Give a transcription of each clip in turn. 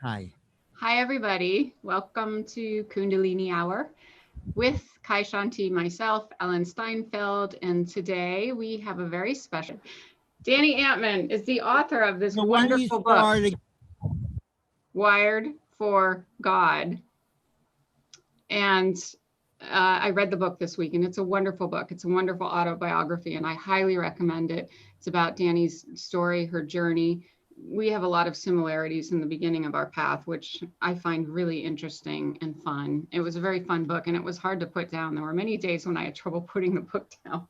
Hi. Hi, everybody. Welcome to Kundalini Hour with Kai Shanti, myself, Ellen Steinfeld. And today we have a very special. Dani Antman is the author of this So why don't you wonderful book, start? Wired for God. And I read the book this week, and it's a wonderful book. It's a wonderful autobiography, and I highly recommend it. It's about Dani's story, her journey. We have a lot of similarities in the beginning of our path, which I find really interesting and fun. It was a very fun book, and it was hard to put down. There were many days when I had trouble putting the book down.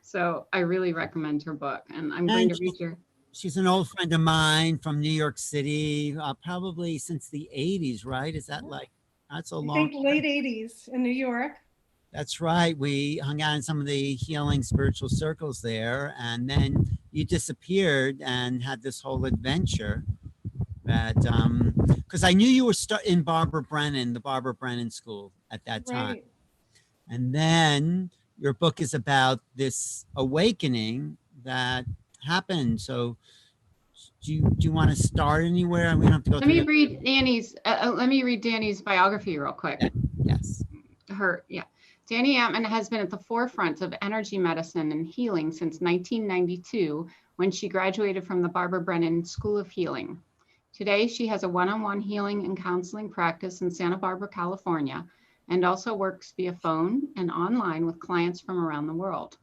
So I really recommend her book, and I'm going And to read your. she's an old friend of mine from New York City, probably since the 80s, right? Is that like, that's a I long think late time. 80s in New York. That's right. We hung out in some of the healing spiritual circles there. And then you disappeared and had this whole adventure that, because I knew you were in Barbara Brennan, the Barbara Brennan School at that time. Right. And then your book is about this awakening that happened. So do you want to start anywhere? We don't have to go Let through me your. read Dani's. Let me read Dani's biography real quick. Yes. Dani Antman has been at the forefront of energy medicine and healing since 1992, when she graduated from the Barbara Brennan School of Healing. Today, she has a one-on-one healing and counseling practice in Santa Barbara, California, and also works via phone and online with clients from around the world.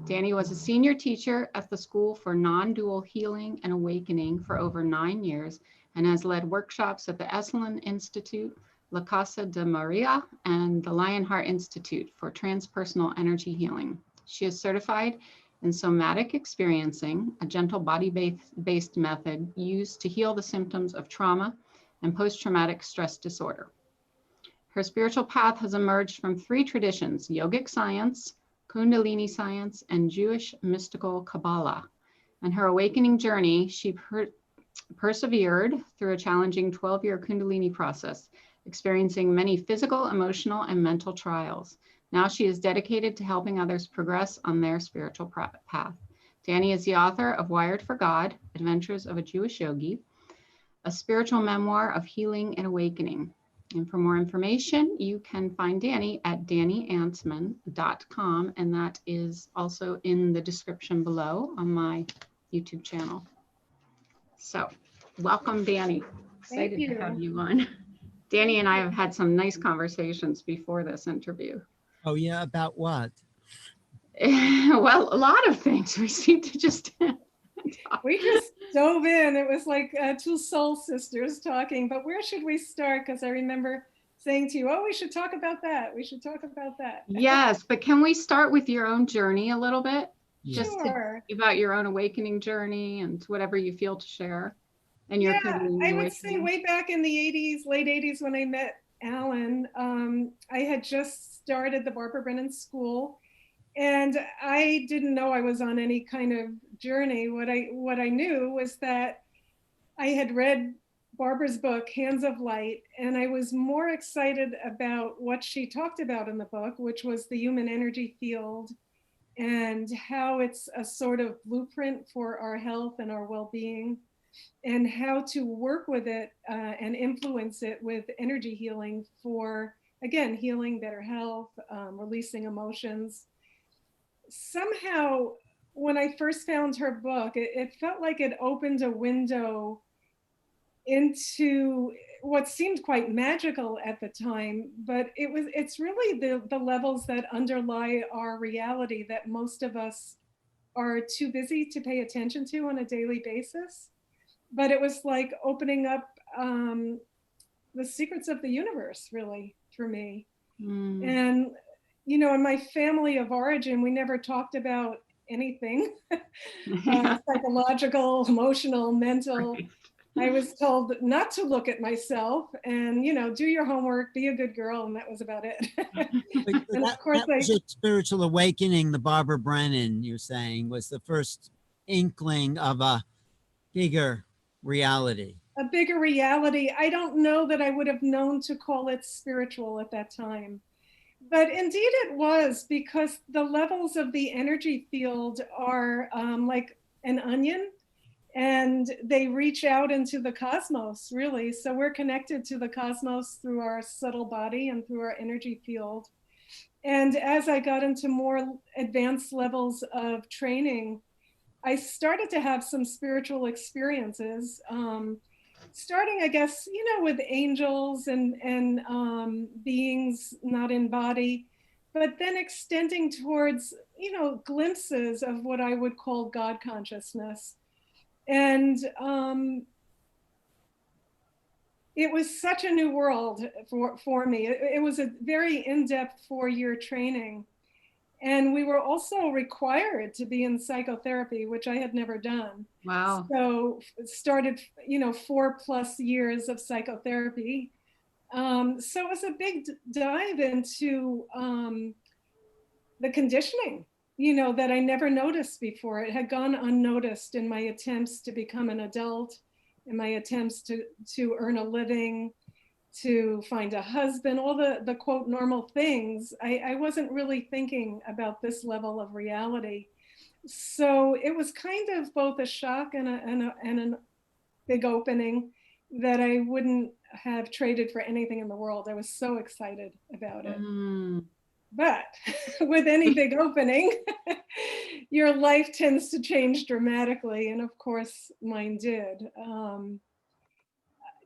Dani was a senior teacher at the School for Non-Dual Healing and Awakening for over 9 years and has led workshops at the Esalen Institute, La Casa de Maria, and the Lionheart Institute for Transpersonal Energy Healing. She is certified in somatic experiencing, a gentle body-based method used to heal the symptoms of trauma and post-traumatic stress disorder. Her spiritual path has emerged from 3 traditions: yogic science, Kundalini science, and Jewish mystical Kabbalah. And her awakening journey, she persevered through a challenging 12-year Kundalini process, experiencing many physical, emotional, and mental trials. Now she is dedicated to helping others progress on their spiritual path. Dani is the author of Wired for God, Adventures of a Jewish Yogi, a spiritual memoir of healing and awakening. And for more information, you can find Dani at daniantman.com, and that is also in the description below on my YouTube channel. So, welcome, Dani. Excited to have you on. Dani and I have had some nice conversations before this interview. Oh, yeah. About what? Well, a lot of things. We seem to just We just dove in. It was like 2 soul sisters talking. But where should we start? Because I remember saying to you, oh, we should talk about that. We should talk about that. Yes, but can we start with your own journey a little bit? Yeah. Just Sure. about your own awakening journey and whatever you feel to share. And your I would say way back in the 80s, late 80s, when I met Alan, I had just started the Barbara Brennan School, and I didn't know I was on any kind of journey. What I knew was that I had read Barbara's book, Hands of Light, and I was more excited about what she talked about in the book, which was the human energy field and how it's a sort of blueprint for our health and our well-being, and how to work with it and influence it with energy healing for, again, healing better health, releasing emotions. Somehow, when I first found her book, it felt like it opened a window into what seemed quite magical at the time, but it's really the levels that underlie our reality that most of us are too busy to pay attention to on a daily basis. But it was like opening up the secrets of the universe, really, for me. And, you know, in my family of origin, we never talked about anything psychological, emotional, mental. Right. I was told not to look at myself and, you know, do your homework, be a good girl, and that was about it. And of course, that was your spiritual awakening. The Barbara Brennan, you're saying, was the first inkling of a bigger reality. a bigger reality. I don't know that I would have known to call it spiritual at that time. But indeed it was, because the levels of the energy field are like an onion. and they reach out into the cosmos, really. So we're connected to the cosmos through our subtle body and through our energy field. And as I got into more advanced levels of training, I started to have some spiritual experiences, starting, I guess, with angels and beings not in body, but then extending towards, glimpses of what I would call God consciousness. And it was such a new world for me. It was a very in-depth 4-year training. And we were also required to be in psychotherapy, which I had never done. Wow. So it started, 4+ years of psychotherapy. So it was a big dive into the conditioning, that I never noticed before. It had gone unnoticed in my attempts to become an adult, in my attempts to earn a living, to find a husband, all the quote normal things. I wasn't really thinking about this level of reality. So it was kind of both a shock and a big opening that I wouldn't have traded for anything in the world. I was so excited about it. But with any big opening, your life tends to change dramatically. And of course, mine did.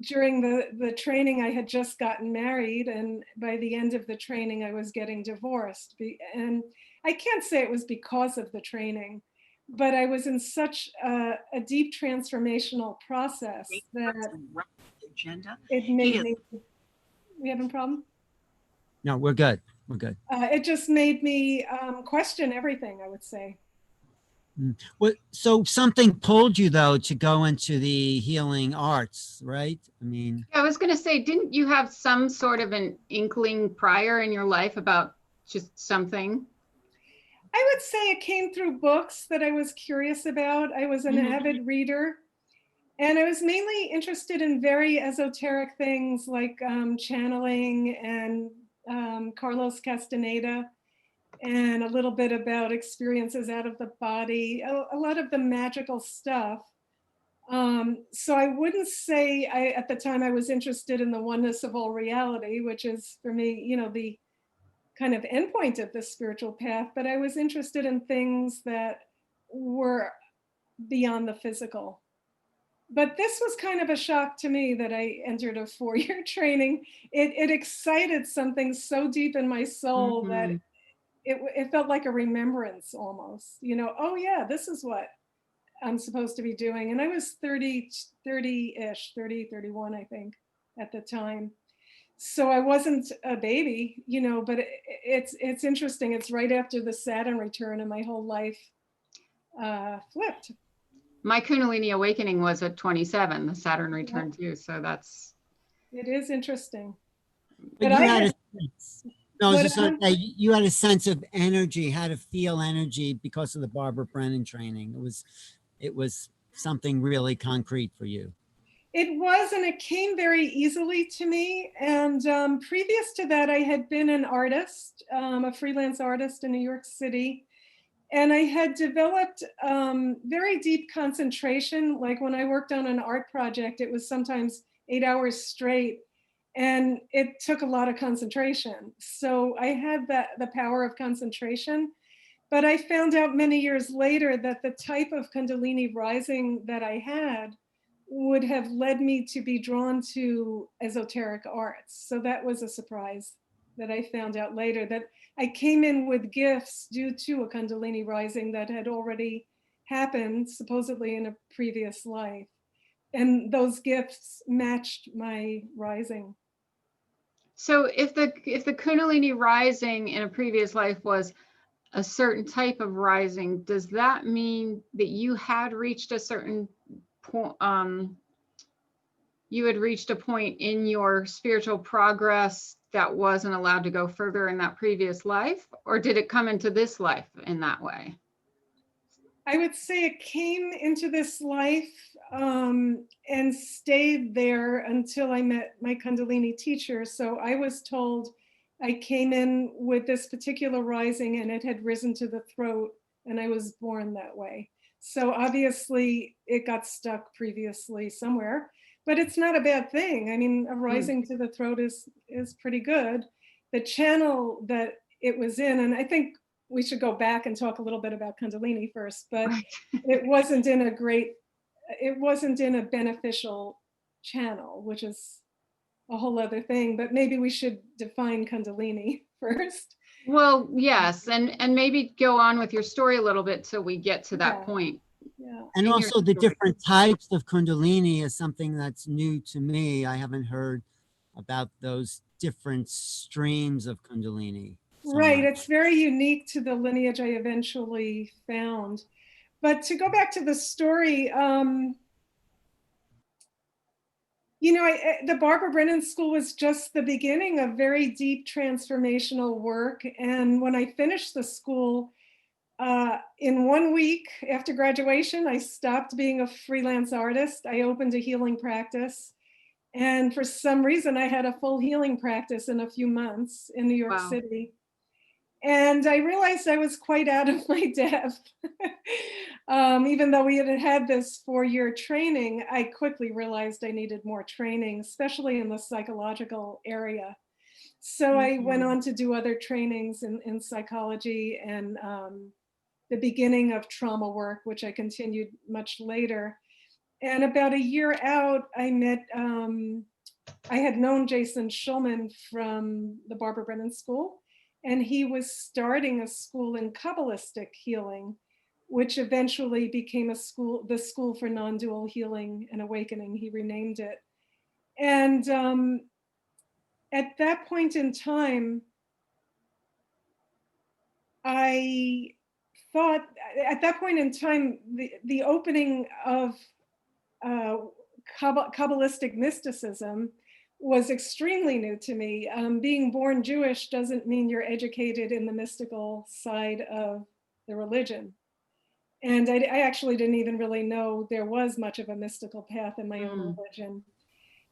During the training, I had just gotten married. And by the end of the training, I was getting divorced. And I can't say it was because of the training, but I was in such a deep transformational process that it made me. We having a problem? No, we're good. We're good. It just made me question everything, I would say. Well, so something pulled you though to go into the healing arts, right? I mean, I was going to say, didn't you have some sort of an inkling prior in your life about just something? I would say it came through books that I was curious about. I was an avid reader, and I was mainly interested in very esoteric things like channeling and Carlos Castaneda, and a little bit about experiences out of the body, a lot of the magical stuff. So I wouldn't say at the time I was interested in the oneness of all reality, which is for me, the kind of endpoint of the spiritual path, but I was interested in things that were beyond the physical. But this was kind of a shock to me that I entered a 4-year training. It excited something so deep in my soul that it felt like a remembrance almost, oh yeah, this is what I'm supposed to be doing. And I was 30-ish, 31, I think, at the time. So I wasn't a baby, but it's interesting. It's right after the Saturn return and my whole life flipped. My Kundalini awakening was at 27, the Saturn return too. So it is interesting. but you had a sense. No, I was just going to say, you had a sense of energy, how to feel energy because of the Barbara Brennan training. It was something really concrete for you. It was, and it came very easily to me. And previous to that, I had been an artist, a freelance artist in New York City. And I had developed very deep concentration. Like when I worked on an art project, it was sometimes 8 hours straight. And it took a lot of concentration. So I had the power of concentration. But I found out many years later that the type of Kundalini rising that I had would have led me to be drawn to esoteric arts. So that was a surprise that I found out later, that I came in with gifts due to a Kundalini rising that had already happened, supposedly in a previous life. And those gifts matched my rising. So if the Kundalini rising in a previous life was a certain type of rising, does that mean that you had reached a certain point, you had reached a point in your spiritual progress that wasn't allowed to go further in that previous life? Or did it come into this life in that way? I would say it came into this life and stayed there until I met my Kundalini teacher. So I was told I came in with this particular rising and it had risen to the throat and I was born that way. So obviously it got stuck previously somewhere, but it's not a bad thing. I mean, a rising to the throat is pretty good. The channel that it was in, and I think we should go back and talk a little bit about Kundalini first, but it wasn't in a beneficial channel, which is a whole other thing, but maybe we should define Kundalini first. Well, yes, and maybe go on with your story a little bit till we get to that Yeah. point. Yeah. And in your also the story. different types of Kundalini is something that's new to me. I haven't heard about those different streams of Kundalini. so Right, much. it's very unique to the lineage I eventually found. But to go back to the story, you know, the Barbara Brennan School was just the beginning of very deep transformational work. And when I finished the school, in 1 week after graduation, I stopped being a freelance artist. I opened a healing practice. And for some reason, I had a full healing practice in a few months in New York Wow. City. And I realized I was quite out of my depth. Even though we had this 4-year training, I quickly realized I needed more training, especially in the psychological area. So I went on to do other trainings in psychology and the beginning of trauma work, which I continued much later. And about a year out, I met, I had known Jason Schulman from the Barbara Brennan School, and he was starting a school in Kabbalistic healing, which eventually became a school, the School for Non-Dual Healing and Awakening, he renamed it. And at that point in time, I thought, at that point in time, the opening of Kabbalistic mysticism was extremely new to me. Being born Jewish doesn't mean you're educated in the mystical side of the religion. And I actually didn't even really know there was much of a mystical path in my own religion.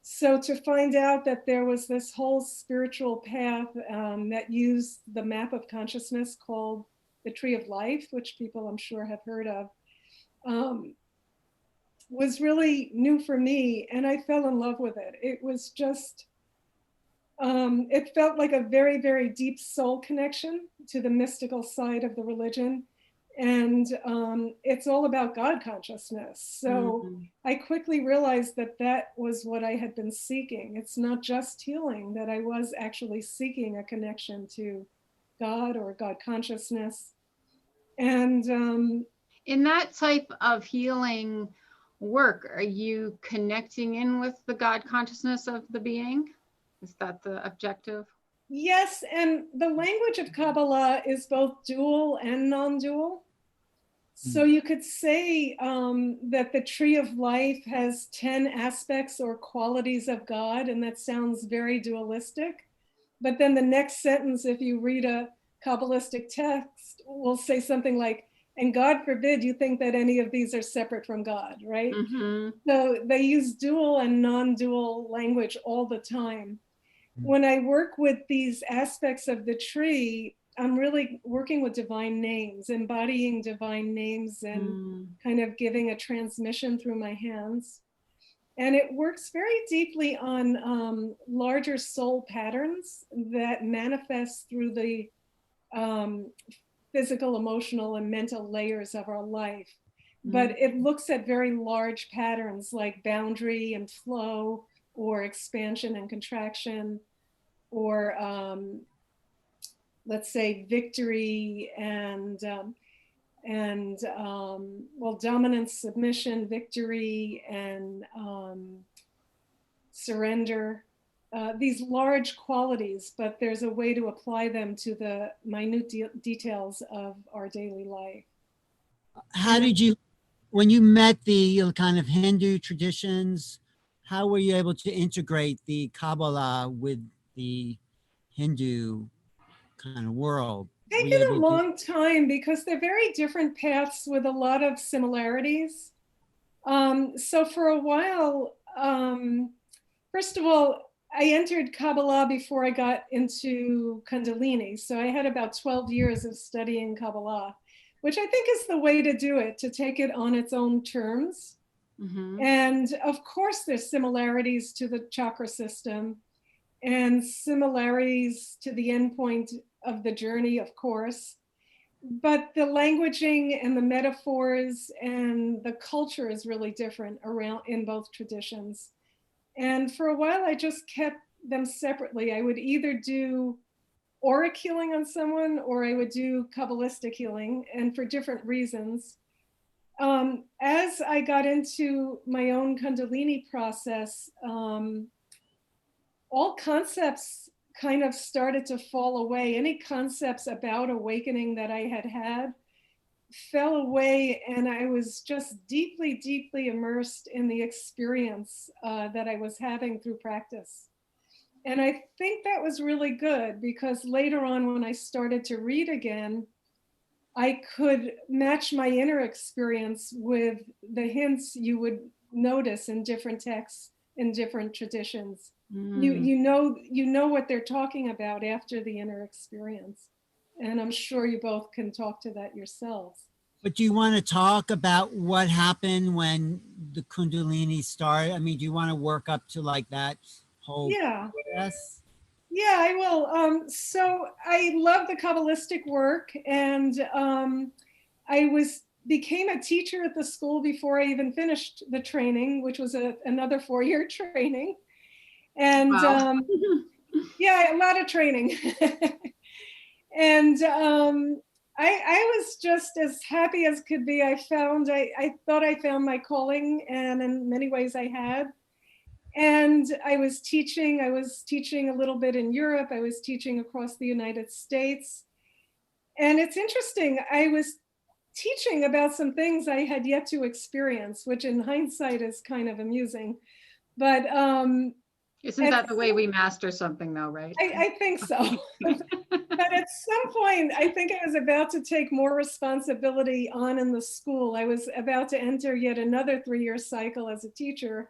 So to find out that there was this whole spiritual path that used the map of consciousness called the Tree of Life, which people I'm sure have heard of, was really new for me, and I fell in love with it. It was just, it felt like a very, very deep soul connection to the mystical side of the religion. And it's all about God consciousness. So I quickly realized that that was what I had been seeking. It's not just healing, that I was actually seeking a connection to God or God consciousness. And in that type of healing work, are you connecting in with the God consciousness of the being? Is that the objective? yes, and the language of Kabbalah is both dual and non-dual. So you could say that the Tree of Life has 10 aspects or qualities of God, and that sounds very dualistic. But then the next sentence, if you read a Kabbalistic text, will say something like, and God forbid you think that any of these are separate from God, right? So they use dual and non-dual language all the time. When I work with these aspects of the tree, I'm really working with divine names, embodying divine names and kind of giving a transmission through my hands. And it works very deeply on larger soul patterns that manifest through the physical, emotional, and mental layers of our life. But it looks at very large patterns like boundary and flow, or expansion and contraction, or let's say victory and well, dominance, submission, victory, and surrender. These large qualities, but there's a way to apply them to the minute details of our daily life. How did you, when you met the kind of Hindu traditions, how were you able to integrate the Kabbalah with the Hindu kind of world? Taken a long time because they're very different paths with a lot of similarities. So for a while, first of all, I entered Kabbalah before I got into Kundalini. So I had about 12 years of studying Kabbalah. which I think is the way to do it, to take it on its own terms. Mhm. And of course, there's similarities to the chakra system and similarities to the endpoint of the journey, of course. But the languaging and the metaphors and the culture is really different around in both traditions. And for a while, I just kept them separately. I would either do auric healing on someone or I would do Kabbalistic healing, and for different reasons. As I got into my own Kundalini process, all concepts kind of started to fall away. Any concepts about awakening that I had had fell away, and I was just deeply, deeply immersed in the experience that I was having through practice. And I think that was really good, because later on when I started to read again, I could match my inner experience with the hints you would notice in different texts, in different traditions. You know what they're talking about after the inner experience. And I'm sure you both can talk to that yourselves. But do you want to talk about what happened when the Kundalini started? I mean, do you want to work up to like that whole process? Yeah, I will. So I love the Kabbalistic work, and I became a teacher at the school before I even finished the training, which was another 4-year training. And Wow. yeah, a lot of training. And I was just as happy as could be. I thought I found my calling, and in many ways I had. And I was teaching a little bit in Europe. I was teaching across the United States. And it's interesting, I was teaching about some things I had yet to experience, which in hindsight is kind of amusing. But isn't that the way we master something though, right? I think so. But at some point, I think I was about to take more responsibility on in the school. I was about to enter yet another 3-year cycle as a teacher.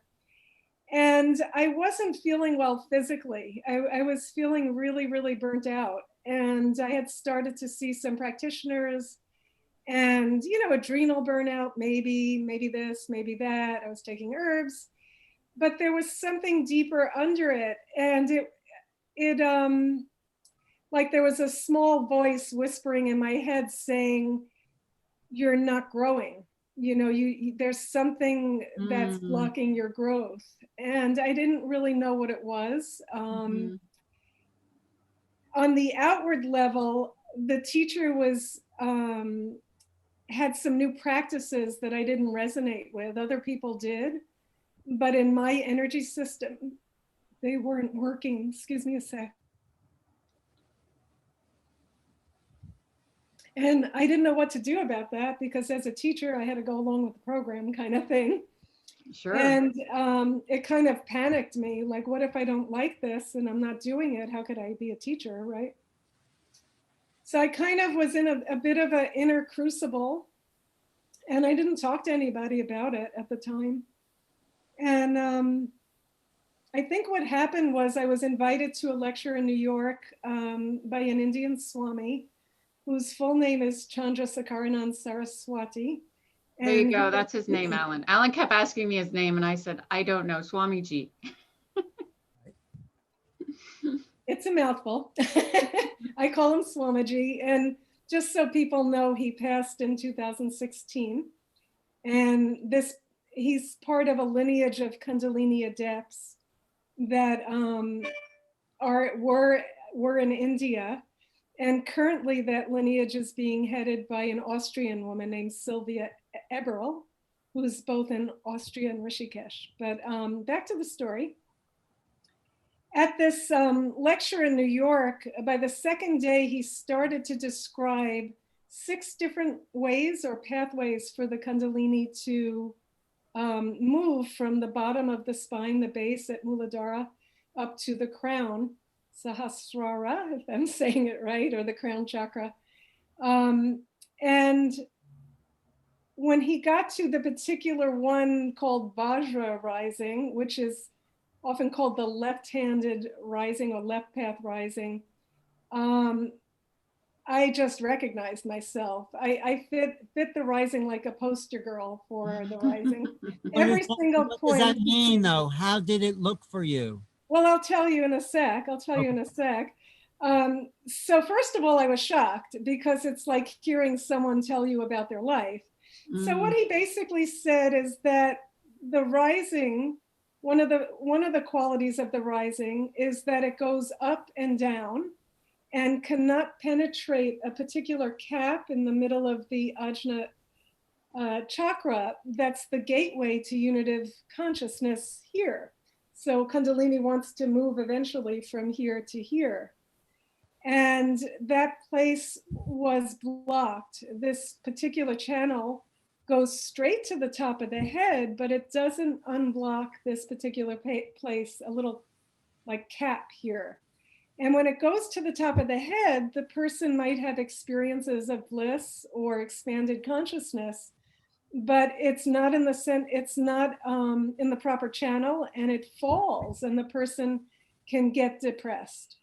And I wasn't feeling well physically. I was feeling really, really burnt out. And I had started to see some practitioners and, adrenal burnout, maybe this, maybe that. I was taking herbs, but there was something deeper under it. And it like there was a small voice whispering in my head saying, you're not growing. There's something that's blocking your growth. And I didn't really know what it was. On the outward level, the teacher had some new practices that I didn't resonate with. Other people did, but in my energy system, they weren't working. Excuse me a sec. And I didn't know what to do about that, because as a teacher, I had to go along with the program kind of thing. Sure. And it kind of panicked me, like, what if I don't like this and I'm not doing it? How could I be a teacher, right? So I kind of was in a bit of an inner crucible, and I didn't talk to anybody about it at the time. And I think what happened was I was invited to a lecture in New York by an Indian Swami, whose full name is Chandrasekaranand Saraswati. There you go. That's his name, Alan. Alan kept asking me his name, and I said, I don't know, Swamiji. It's a mouthful. I call him Swamiji. And just so people know, he passed in 2016. And he's part of a lineage of Kundalini adepts that were in India. And currently that lineage is being headed by an Austrian woman named Sylvia Eberl, who is both in Austria and Rishikesh. But back to the story. At this lecture in New York, by the second day, he started to describe 6 different ways or pathways for the Kundalini to move from the bottom of the spine, the base at Muladhara, up to the crown, Sahasrara, if I'm saying it right, or the crown chakra. And when he got to the particular one called Vajra rising, which is often called the left-handed rising or left path rising, I just recognized myself. I fit the rising like a poster girl for the rising. Every single what point. does that mean, though? How did it look for you? Well, I'll tell you in a sec. So first of all, I was shocked because it's like hearing someone tell you about their life. So what he basically said is that the rising, one of the qualities of the rising is that it goes up and down and cannot penetrate a particular cap in the middle of the Ajna chakra. That's the gateway to unitive consciousness here. So Kundalini wants to move eventually from here to here. And that place was blocked. This particular channel goes straight to the top of the head, but it doesn't unblock this particular place, a little like cap here. And when it goes to the top of the head, the person might have experiences of bliss or expanded consciousness, but it's not in the proper channel, and it falls, and the person can get depressed.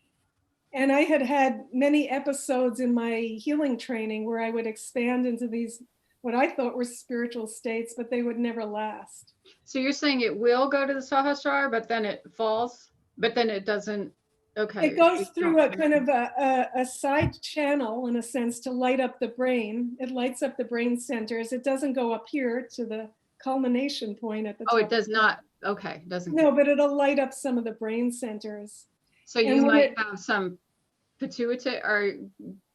And I had many episodes in my healing training where I would expand into these, what I thought were spiritual states, but they would never last. So you're saying it will go to the Sahasrara, but then it falls, but then it doesn't. Okay. It goes through a kind of a side channel, in a sense, to light up the brain. It lights up the brain centers. It doesn't go up here to the culmination point at the top. Oh, it does not. Okay, it doesn't. No, but it'll light up some of the brain centers. So you might have some pituitary or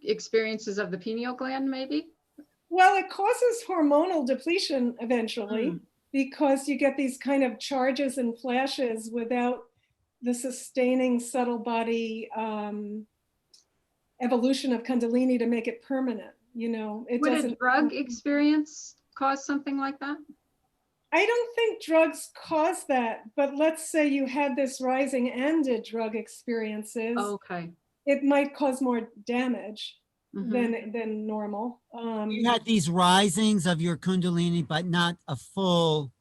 experiences of the pineal gland, maybe? Well, it causes hormonal depletion eventually, because you get these kind of charges and flashes without the sustaining subtle body evolution of Kundalini to make it permanent. It Would doesn't. a drug experience cause something like that? I don't think drugs cause that, but let's say you had this rising and did drug experiences. Okay. It might cause more damage than normal. You had these risings of your Kundalini, but not a full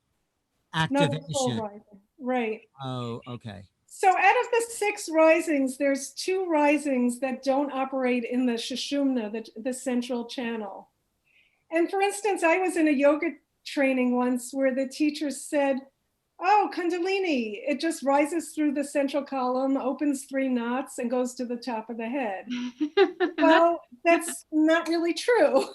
activation. Not a full rising, right. Oh, okay. So out of the 6 risings, there's 2 risings that don't operate in the Sushumna, the central channel. And for instance, I was in a yoga training once where the teacher said, oh, Kundalini, it just rises through the central column, opens 3 knots, and goes to the top of the head. Well, that's not really true.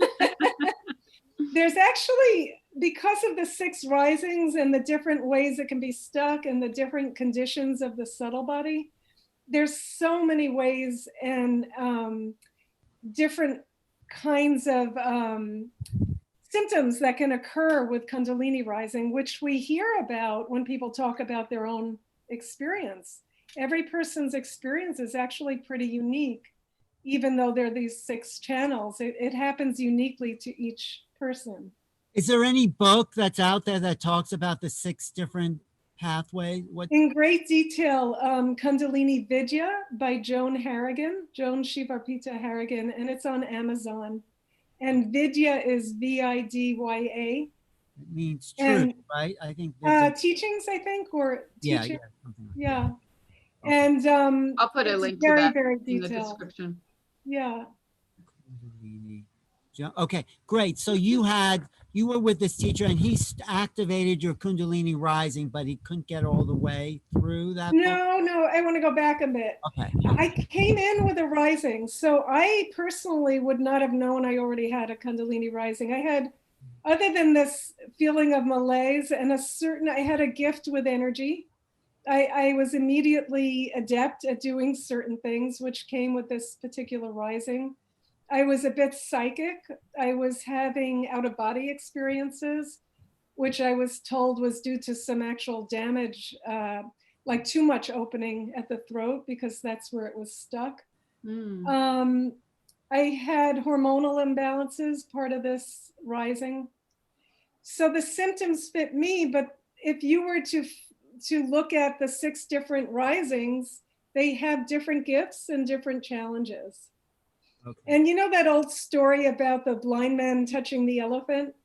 There's actually, because of the 6 risings and the different ways it can be stuck and the different conditions of the subtle body, there's so many ways and different kinds of symptoms that can occur with Kundalini rising, which we hear about when people talk about their own experience. Every person's experience is actually pretty unique, even though there are these 6 channels. It happens uniquely to each person. Is there any book that's out there that talks about the 6 different pathways? In great detail, Kundalini Vidya by Joan Shivarpita Harrigan, and it's on Amazon. And Vidya is Vidya. It means truth, right? I think. Teachings, I think, or teaching. Yeah, something like yeah. That. Okay. And I'll put a link to that very in the detailed. description. Yeah. Okay, great. So you were with this teacher and he activated your Kundalini rising, but he couldn't get all the way through that. No, I want to go back a bit. Okay. I came in with a rising. So I personally would not have known I already had a Kundalini rising. I had, other than this feeling of malaise and I had a gift with energy. I was immediately adept at doing certain things, which came with this particular rising. I was a bit psychic. I was having out-of-body experiences, which I was told was due to some actual damage, like too much opening at the throat, because that's where it was stuck. I had hormonal imbalances, part of this rising. So the symptoms fit me, but if you were to look at the 6 different risings, they have different gifts and different challenges. Okay. And you know that old story about the blind man touching the elephant?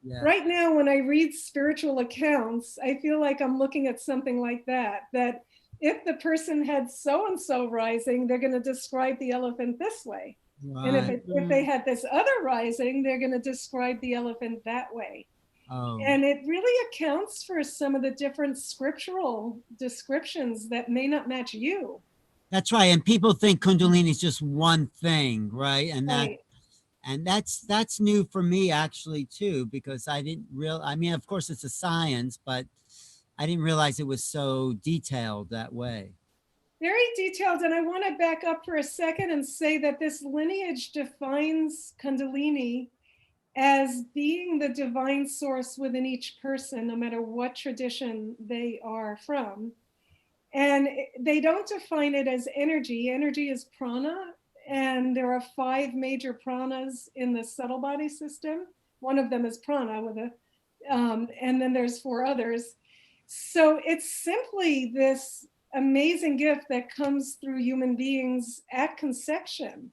Yeah. Right now, when I read spiritual accounts, I feel like I'm looking at something like that if the person had so-and-so rising, they're going to describe the elephant this way. And if, Right. if they had this other rising, they're going to describe the elephant that way. Oh, And it really accounts for some of the different scriptural descriptions that may not match you. that's right. And people think Kundalini is just one thing, right? Right. And that's new for me actually too, because I mean, of course it's a science, but I didn't realize it was so detailed that way. Very detailed. And I want to back up for a second and say that this lineage defines Kundalini as being the divine source within each person, no matter what tradition they are from. And they don't define it as energy. Energy is prana, and there are 5 major pranas in the subtle body system. One of them is prana with a, and then there's 4 others. So it's simply this amazing gift that comes through human beings at conception.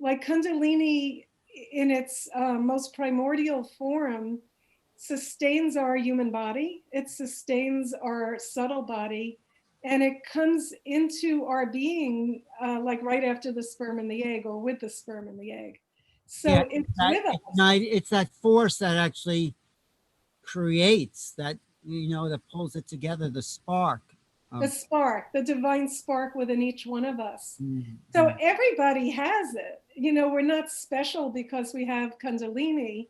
Like Kundalini in its most primordial form sustains our human body, it sustains our subtle body, and it comes into our being like right after the sperm and the egg, or with the sperm and the egg. So Yeah, it's with us. it's that force that actually creates that, that pulls it together, the spark. The spark, the divine spark within each one of us. Mhm. So everybody has it. We're not special because we have Kundalini.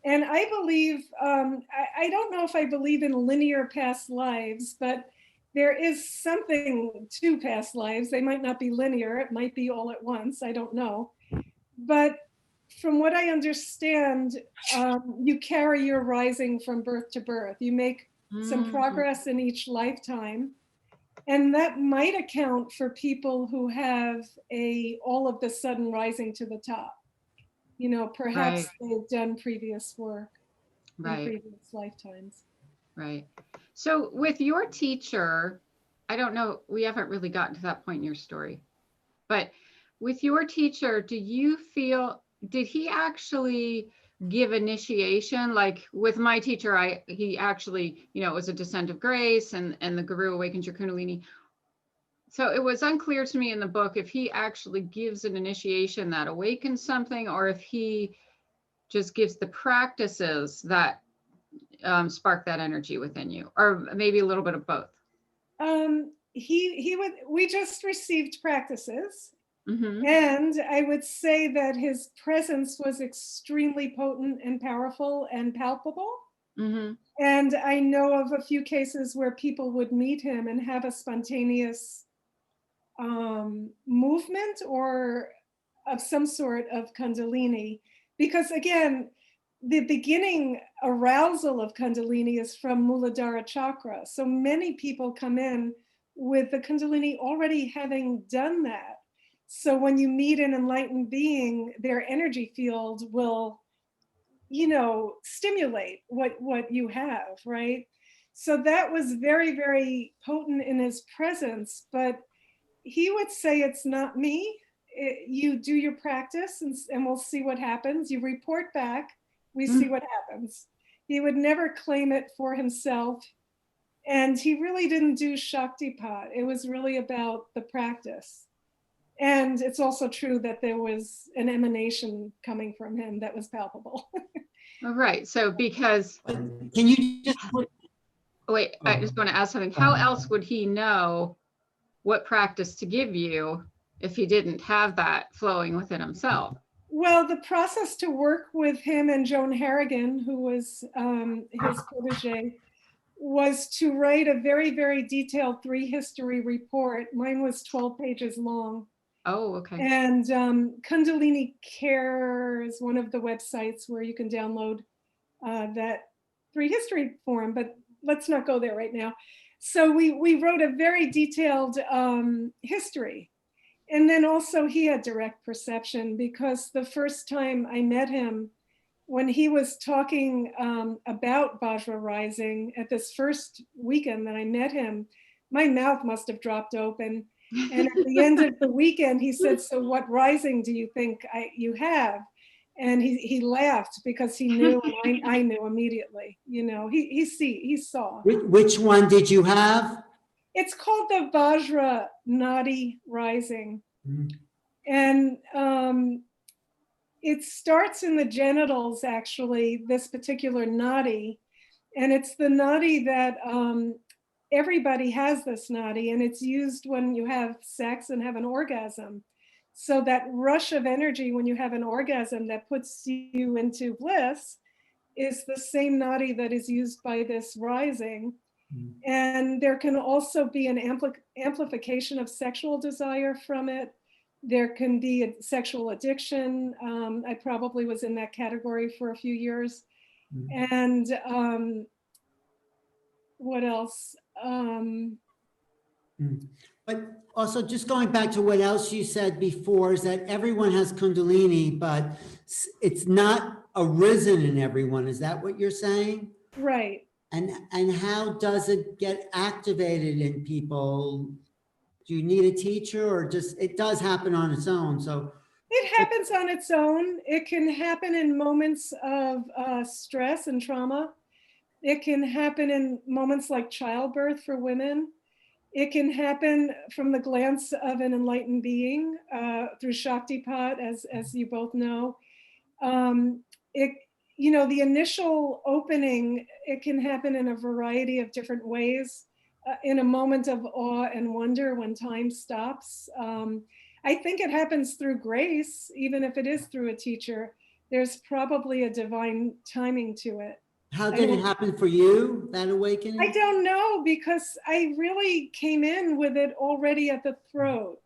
And I believe, I don't know if I believe in linear past lives, but there is something to past lives. They might not be linear, it might be all at once, I don't know. But from what I understand, you carry your rising from birth to birth. You make some progress in each lifetime. And that might account for people who have all of the sudden rising to the top. Perhaps Right. they've done previous work in Right. previous lifetimes. Right. So with your teacher, I don't know, we haven't really gotten to that point in your story, but with your teacher, do you feel, did he actually give initiation? Like with my teacher, he actually, it was a descent of grace, and the guru awakens your Kundalini. So it was unclear to me in the book if he actually gives an initiation that awakens something, or if he just gives the practices that spark that energy within you, or maybe a little bit of both. We just received practices. Mm-hmm. And I would say that his presence was extremely potent and powerful and palpable. Mm-hmm. And I know of a few cases where people would meet him and have a spontaneous movement or of some sort of Kundalini. Because again, the beginning arousal of Kundalini is from Muladhara chakra. So many people come in with the Kundalini already having done that. So when you meet an enlightened being, their energy field will, stimulate what you have, right? So that was very, very potent in his presence, but he would say, it's not me. You do your practice and we'll see what happens. You report back, we see what happens. He would never claim it for himself. And he really didn't do Shaktipat. It was really about the practice. And it's also true that there was an emanation coming from him that was palpable. All right. So because, Can you just wait, I just want to ask something. How else would he know what practice to give you if he didn't have that flowing within himself? Well, the process to work with him and Joan Harrigan, who was his protege, was to write a very, very detailed 3 history report. Mine was 12 pages long. Oh, okay. And Kundalini Care is one of the websites where you can download that 3 history form, but let's not go there right now. So we wrote a very detailed history. And then also he had direct perception, because the first time I met him, when he was talking about Vajra rising at this first weekend that I met him, my mouth must have dropped open. And at the end of the weekend, he said, so what rising do you think you have? And he laughed because he knew, and I knew immediately. He saw. Which one did you have? It's called the Vajra Nadi rising. Mm-hmm. And it starts in the genitals, actually, this particular nadi. And it's the nadi that everybody has this nadi, and it's used when you have sex and have an orgasm. So that rush of energy when you have an orgasm that puts you into bliss is the same nadi that is used by this rising. And there can also be an amplification of sexual desire from it. There can be a sexual addiction. I probably was in that category for a few years. And what else? But also, just going back to what else you said before, is that everyone has Kundalini, but it's not arisen in everyone. Is that what you're saying? Right. And how does it get activated in people? Do you need a teacher, or just it does happen on its own? So it happens on its own. It can happen in moments of stress and trauma. It can happen in moments like childbirth for women. It can happen from the glance of an enlightened being through Shaktipat, as you both know. The initial opening, it can happen in a variety of different ways. In a moment of awe and wonder when time stops. I think it happens through grace, even if it is through a teacher. There's probably a divine timing to it. how did it happen for you, that awakening? I don't know, because I really came in with it already at the throat.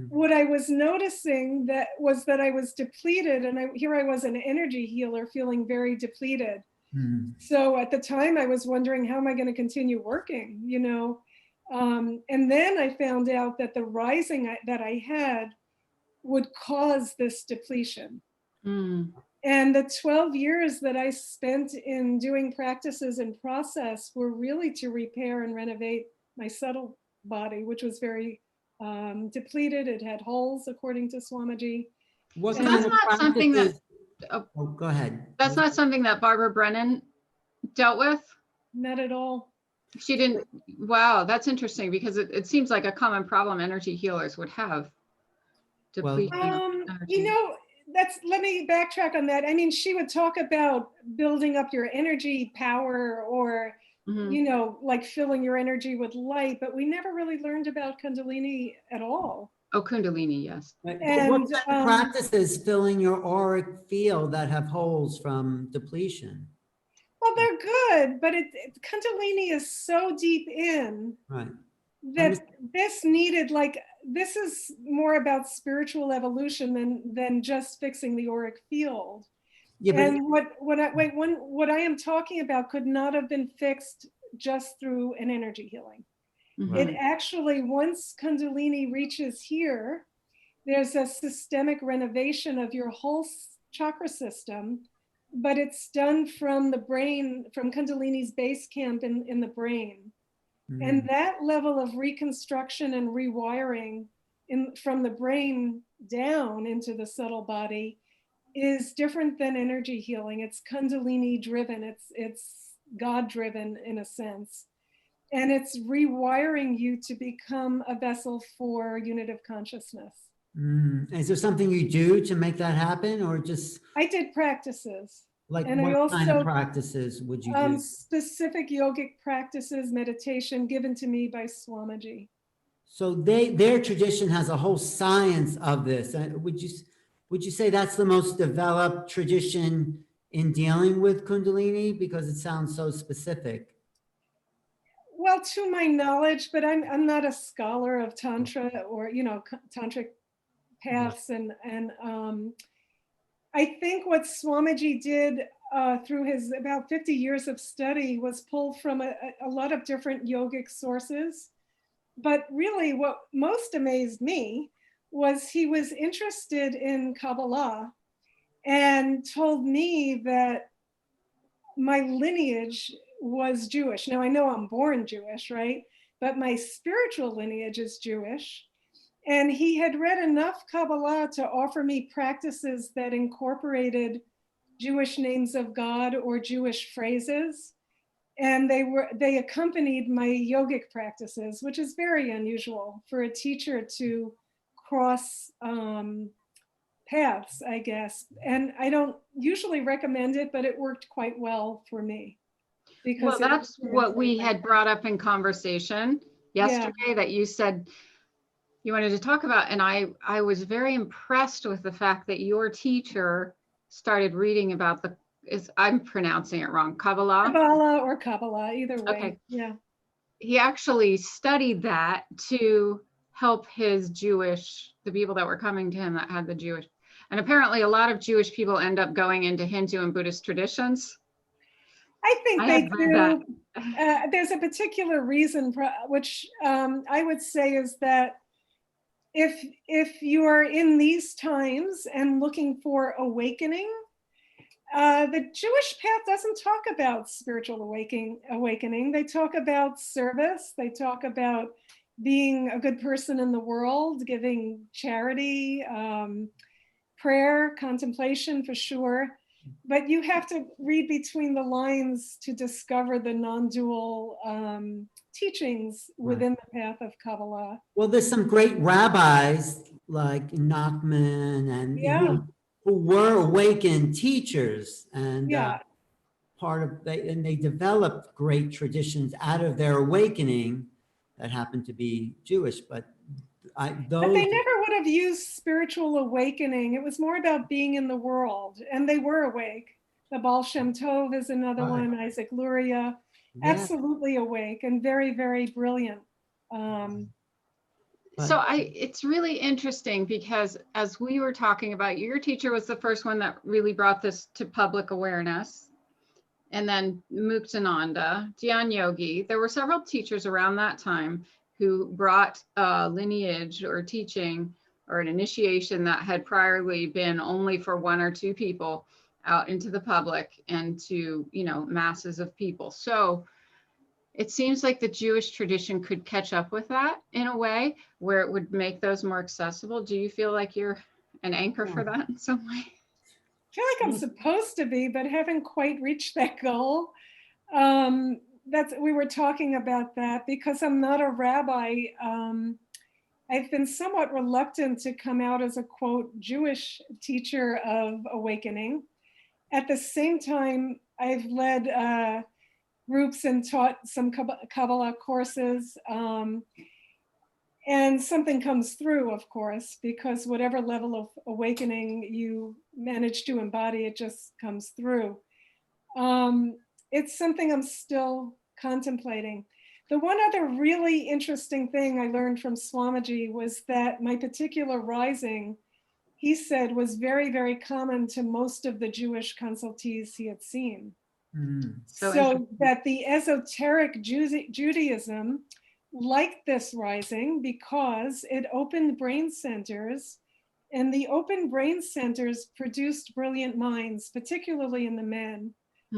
What I was noticing that I was depleted, and here I was, an energy healer, feeling very depleted. So at the time I was wondering, how am I going to continue working, and then I found out that the rising that I had would cause this depletion. And the 12 years that I spent in doing practices and process were really to repair and renovate my subtle body, which was very depleted. It had holes, according to Swamiji. What So kind that's of not something that, practices- Oh, go ahead. that's not something that Barbara Brennan dealt with? Not at all. She didn't, wow, that's interesting, because it seems like a common problem energy healers would have. Well- Depletion of energy. Let me backtrack on that. I mean, she would talk about building up your energy power, or like filling your energy with light, but we never really learned about Kundalini at all. Oh, Kundalini, yes. And, what kind of practices filling your auric field that have holes from depletion? Well, they're good, but Kundalini is so deep in Right. that this is more about spiritual evolution than just fixing the auric field. Yeah, but And what I am talking about could not have been fixed just through an energy healing. It actually, once Kundalini reaches here, there's a systemic renovation of your whole chakra system, but it's done from the brain, from Kundalini's base camp in the brain. And that level of reconstruction and rewiring from the brain down into the subtle body is different than energy healing. It's Kundalini driven. It's God driven in a sense. And it's rewiring you to become a vessel for unitive consciousness. Is there something you do to make that happen, or just I did practices. like And what I kind of also, practices would you do? specific yogic practices, meditation given to me by Swamiji. So their tradition has a whole science of this. Would you say that's the most developed tradition in dealing with Kundalini, because it sounds so specific? Well, to my knowledge, but I'm not a scholar of Tantra or, tantric paths. And I think what Swamiji did through his about 50 years of study was pulled from a lot of different yogic sources. But really what most amazed me was he was interested in Kabbalah and told me that my lineage was Jewish. Now I know I'm born Jewish, right? But my spiritual lineage is Jewish. And he had read enough Kabbalah to offer me practices that incorporated Jewish names of God or Jewish phrases. And they accompanied my yogic practices, which is very unusual for a teacher to cross paths, I guess. And I don't usually recommend it, but it worked quite well for me. Well, Because that's what we had brought up in conversation yesterday, that you said you wanted to talk about. And I was very impressed with the fact that your teacher started reading about I'm pronouncing it wrong, Kabbalah? Kabbalah, either way. Okay. Yeah. He actually studied that to help the people that were coming to him that had the Jewish. And apparently a lot of Jewish people end up going into Hindu and Buddhist traditions. I think they do. That. There's a particular reason, which I would say is that if you are in these times and looking for awakening, the Jewish path doesn't talk about spiritual awakening. They talk about service. They talk about being a good person in the world, giving charity, prayer, contemplation for sure. But you have to read between the lines to discover the non-dual teachings within the path of Kabbalah. Well, there's some great rabbis like Antman and who were awakened teachers, and they developed great traditions out of their awakening that happened to be Jewish. But they never would have used spiritual awakening. It was more about being in the world, and they were awake. The Baal Shem Tov is another one, Isaac Luria, absolutely awake and very, very brilliant. So it's really interesting because as we were talking about, your teacher was the first one that really brought this to public awareness. And then Muktananda, Dhyan Yogi, there were several teachers around that time who brought a lineage or teaching or an initiation that had priorly been only for one or two people out into the public and to, masses of people. So it seems like the Jewish tradition could catch up with that in a way where it would make those more accessible. Do you feel like you're an anchor for that in some way? I feel like I'm supposed to be, but haven't quite reached that goal. We were talking about that because I'm not a rabbi. I've been somewhat reluctant to come out as a quote Jewish teacher of awakening. At the same time, I've led groups and taught some Kabbalah courses. And something comes through, of course, because whatever level of awakening you manage to embody, it just comes through. It's something I'm still contemplating. The one other really interesting thing I learned from Swamiji was that my particular rising, he said, was very, very common to most of the Jewish consultees he had seen. So that the esoteric Judaism liked this rising because it opened brain centers, and the open brain centers produced brilliant minds, particularly in the men,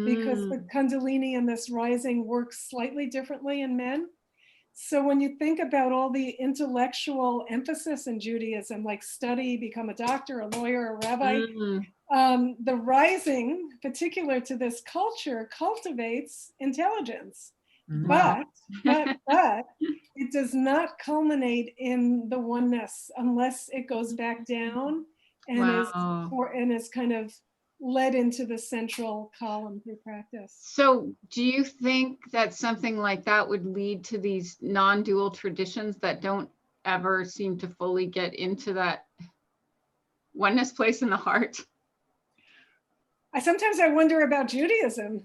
because the Kundalini in this rising works slightly differently in men. So when you think about all the intellectual emphasis in Judaism, like study, become a doctor, a lawyer, a rabbi, the rising, particular to this culture, cultivates intelligence. But it does not culminate in the oneness unless it goes back down and is kind of led into the central column through practice. So do you think that something like that would lead to these non-dual traditions that don't ever seem to fully get into that oneness place in the heart? Sometimes I wonder about Judaism,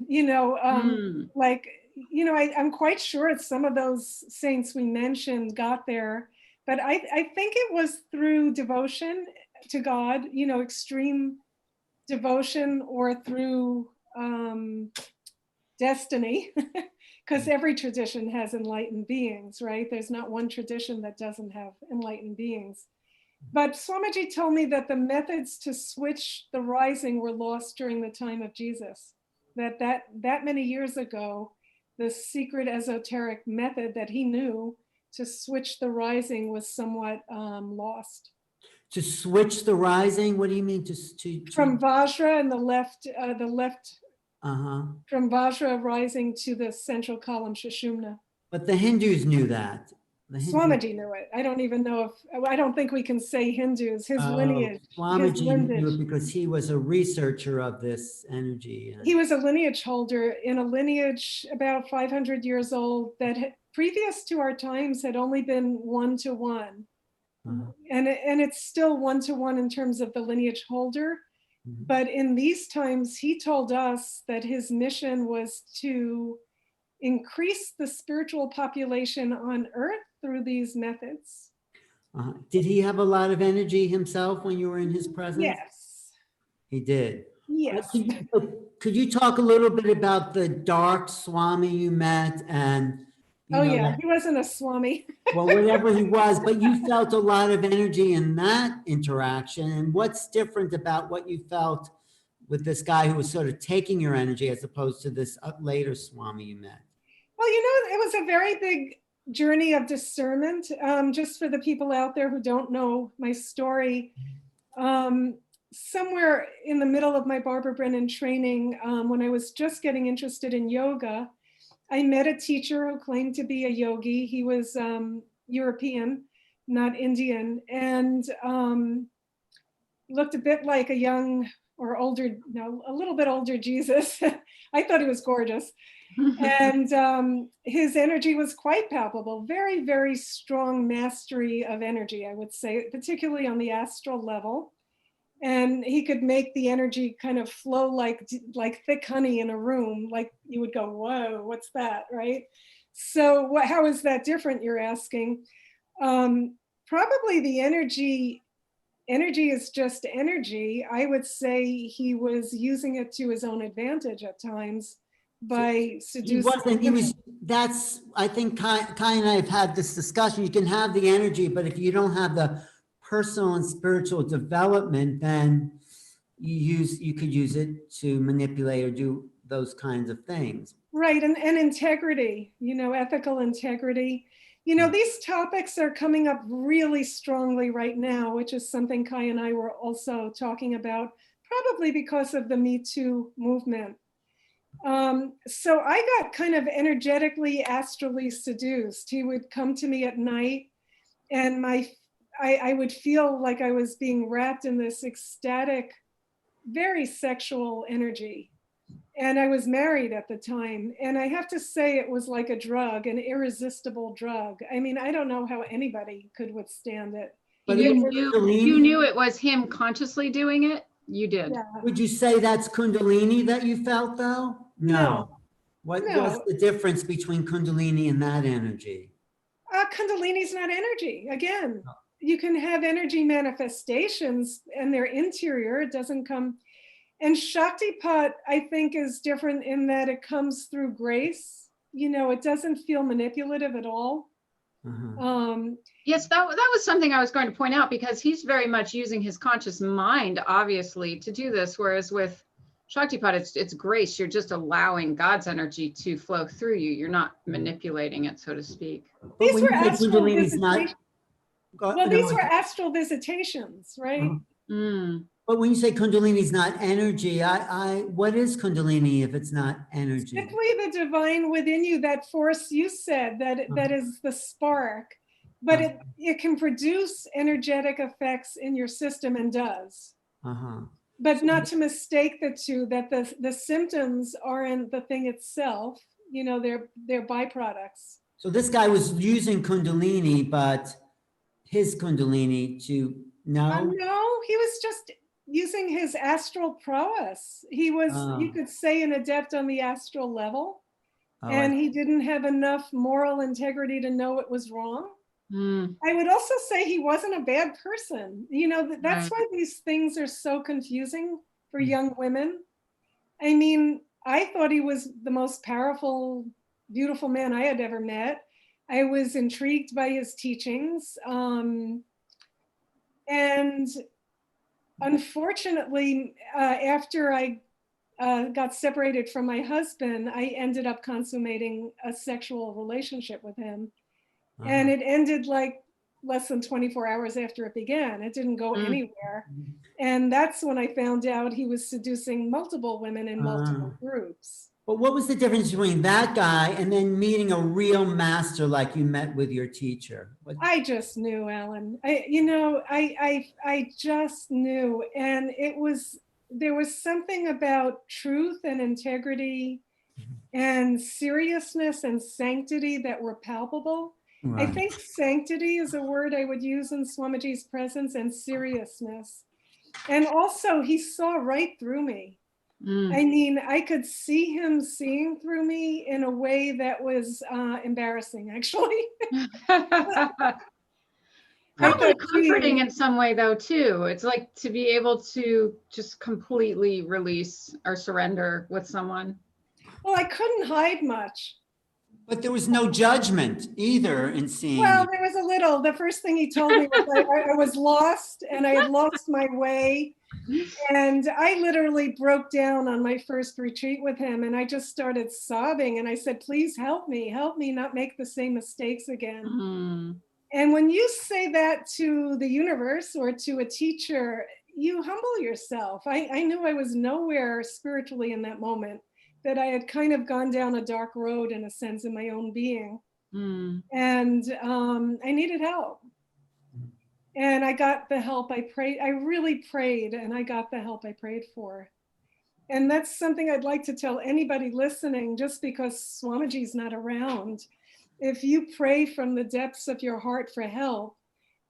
I'm quite sure some of those saints we mentioned got there, but I think it was through devotion to God, extreme devotion, or through destiny, because every tradition has enlightened beings, right? There's not one tradition that doesn't have enlightened beings. But Swamiji told me that the methods to switch the rising were lost during the time of Jesus, that many years ago, the secret esoteric method that he knew to switch the rising was somewhat lost. To switch the rising? What do you mean? From Vajra and the left, from Vajra rising to the central column Sushumna. But the Hindus knew that. The Hindu. Swamiji knew it. I don't even know if, I don't think we can say Hindus, his lineage. His Swamiji knew it lineage. because he was a researcher of this energy. He was a lineage holder in a lineage about 500 years old that previous to our times had only been one-to-one. And it's still one-to-one in terms of the lineage holder. But in these times, he told us that his mission was to increase the spiritual population on Earth through these methods. Did he have a lot of energy himself when you were in his presence? Yes. He did. Yes. Could you talk a little bit about the dark Swami you met and, you Oh know, yeah, he wasn't a Swami. well, whatever he was, but you felt a lot of energy in that interaction. And what's different about what you felt with this guy who was sort of taking your energy as opposed to this later Swami you met? Well, you know, it was a very big journey of discernment. Just for the people out there who don't know my story, somewhere in the middle of my Barbara Brennan training, when I was just getting interested in yoga, I met a teacher who claimed to be a yogi. He was European, not Indian, and looked a bit like a young or older, no, a little bit older Jesus. I thought he was gorgeous. And his energy was quite palpable, very, very strong mastery of energy, I would say, particularly on the astral level. And he could make the energy kind of flow like thick honey in a room, like you would go, whoa, what's that, right? So how is that different, you're asking? Probably the energy is just energy. I would say he was using it to his own advantage at times by seducing. That's, I think Kai and I have had this discussion. You can have the energy, but if you don't have the personal and spiritual development, then you could use it to manipulate or do those kinds of things. Right, and integrity, you know, ethical integrity. You know, these topics are coming up really strongly right now, which is something Kai and I were also talking about, probably because of the Me Too movement. So I got kind of energetically, astrally seduced. He would come to me at night and I would feel like I was being wrapped in this ecstatic, very sexual energy. And I was married at the time. And I have to say it was like a drug, an irresistible drug. I mean, I don't know how anybody could withstand it. But you knew it was him consciously doing it? You did. Yeah. Would you say that's Kundalini that you felt though? No. What No. was the difference between Kundalini and that energy? Kundalini is not energy. Again, you can have energy manifestations and they're interior. It doesn't come. And Shaktipat, I think, is different in that it comes through grace. You know, it doesn't feel manipulative at all. Yes, that was something I was going to point out, because he's very much using his conscious mind, obviously, to do this. Whereas with Shaktipat, it's grace. You're just allowing God's energy to flow through you. You're not manipulating it, so to speak. These were astral visitations. Well, these were astral visitations, right? But when you say Kundalini is not energy, what is Kundalini if it's not energy? Simply the divine within you, that force you said, that is the spark. But it can produce energetic effects in your system and does. But not to mistake the two, that the symptoms aren't the thing itself, you know, they're byproducts. So this guy was using Kundalini, but his Kundalini to no? No, he was just using his astral prowess. He was, you could say, an adept on the astral level. And he didn't have enough moral integrity to know it was wrong. I would also say he wasn't a bad person. You know, that's why these things are so confusing for young women. I mean, I thought he was the most powerful, beautiful man I had ever met. I was intrigued by his teachings. And unfortunately, after I got separated from my husband, I ended up consummating a sexual relationship with him. And it ended like less than 24 hours after it began. It didn't go anywhere. And that's when I found out he was seducing multiple women in multiple groups. But what was the difference between that guy and then meeting a real master like you met with your teacher? I just knew, Alan. I just knew. And there was something about truth and integrity and seriousness and sanctity that were palpable. I Right. think sanctity is a word I would use in Swamiji's presence, and seriousness. And also, he saw right through me. I mean, I could see him seeing through me in a way that was embarrassing, actually. Probably comforting in some way, though, too. It's like to be able to just completely release or surrender with someone. Well, I couldn't hide much. But there was no judgment either in seeing Well, you. there was a little. The first thing he told me was I was lost and I had lost my way. And I literally broke down on my first retreat with him, and I just started sobbing. And I said, please help me not make the same mistakes again. And when you say that to the universe or to a teacher, you humble yourself. I knew I was nowhere spiritually in that moment, that I had kind of gone down a dark road in a sense in my own being. And I needed help. And I got the help I prayed. I really prayed, and I got the help I prayed for. And that's something I'd like to tell anybody listening, just because Swamiji's not around. If you pray from the depths of your heart for help,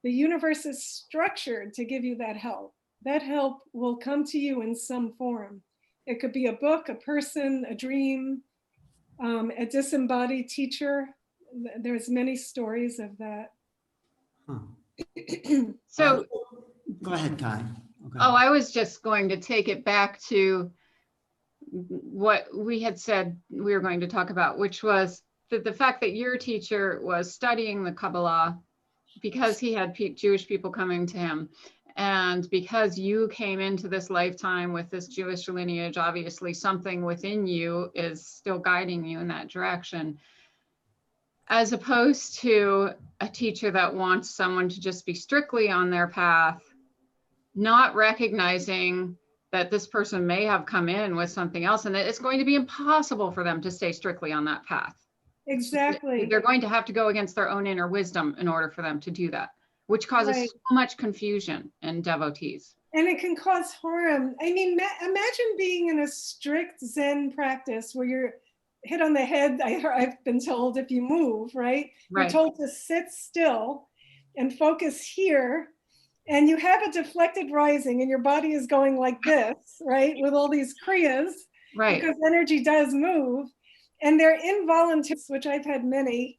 the universe is structured to give you that help. That help will come to you in some form. It could be a book, a person, a dream, a disembodied teacher. There's many stories of that. So go ahead, Kai. Okay. Oh, I was just going to take it back to what we had said we were going to talk about, which was the fact that your teacher was studying the Kabbalah because he had Jewish people coming to him. And because you came into this lifetime with this Jewish lineage, obviously something within you is still guiding you in that direction, as opposed to a teacher that wants someone to just be strictly on their path, not recognizing that this person may have come in with something else and that it's going to be impossible for them to stay strictly on that path. Exactly. They're going to have to go against their own inner wisdom in order for them to do that, which causes so much confusion in devotees. And it can cause harm. I mean, imagine being in a strict Zen practice where you're hit on the head. I've been told if you move, right? You're told to sit still and focus here. And you have a deflected rising and your body is going like this, right? With all these kriyas, because energy does move. And they're involuntary, which I've had many.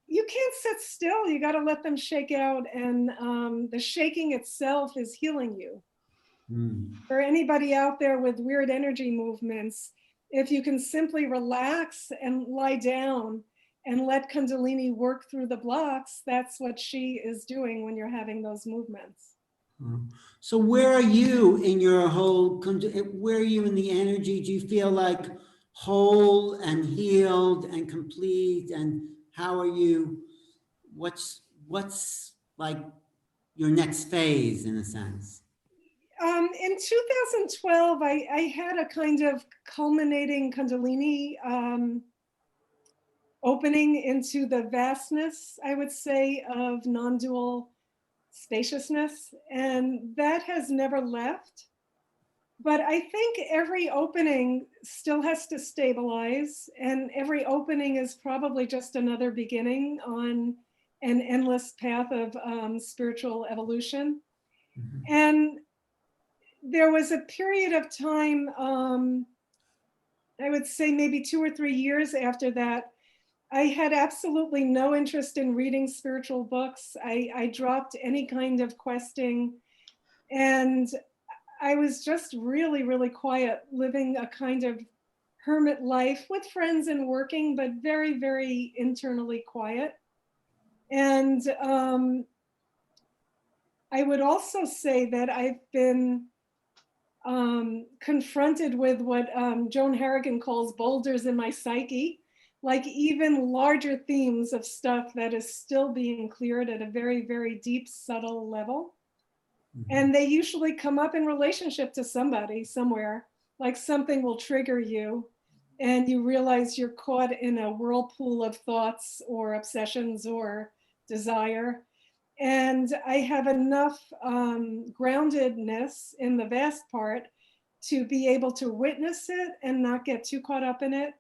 You can't sit still. You got to let them shake out. And the shaking itself is healing you. For anybody out there with weird energy movements, if you can simply relax and lie down and let Kundalini work through the blocks, that's what she is doing when you're having those movements. So where are you in your whole, where are you in the energy? Do you feel like whole and healed and complete? And how are you, what's like your next phase in a sense? In 2012, I had a kind of culminating Kundalini opening into the vastness, I would say, of non-dual spaciousness, and that has never left. But I think every opening still has to stabilize, and every opening is probably just another beginning on an endless path of spiritual evolution. And there was a period of time, I would say maybe 2 or 3 years after that, I had absolutely no interest in reading spiritual books. I dropped any kind of questing, and I was just really, really quiet, living a kind of hermit life with friends and working, but very, very internally quiet. And I would also say that I've been confronted with what Joan Harrigan calls boulders in my psyche, like even larger themes of stuff that is still being cleared at a very, very deep, subtle level. And they usually come up in relationship to somebody somewhere, like something will trigger you. and you realize you're caught in a whirlpool of thoughts or obsessions or desire. And I have enough groundedness in the vast part to be able to witness it and not get too caught up in it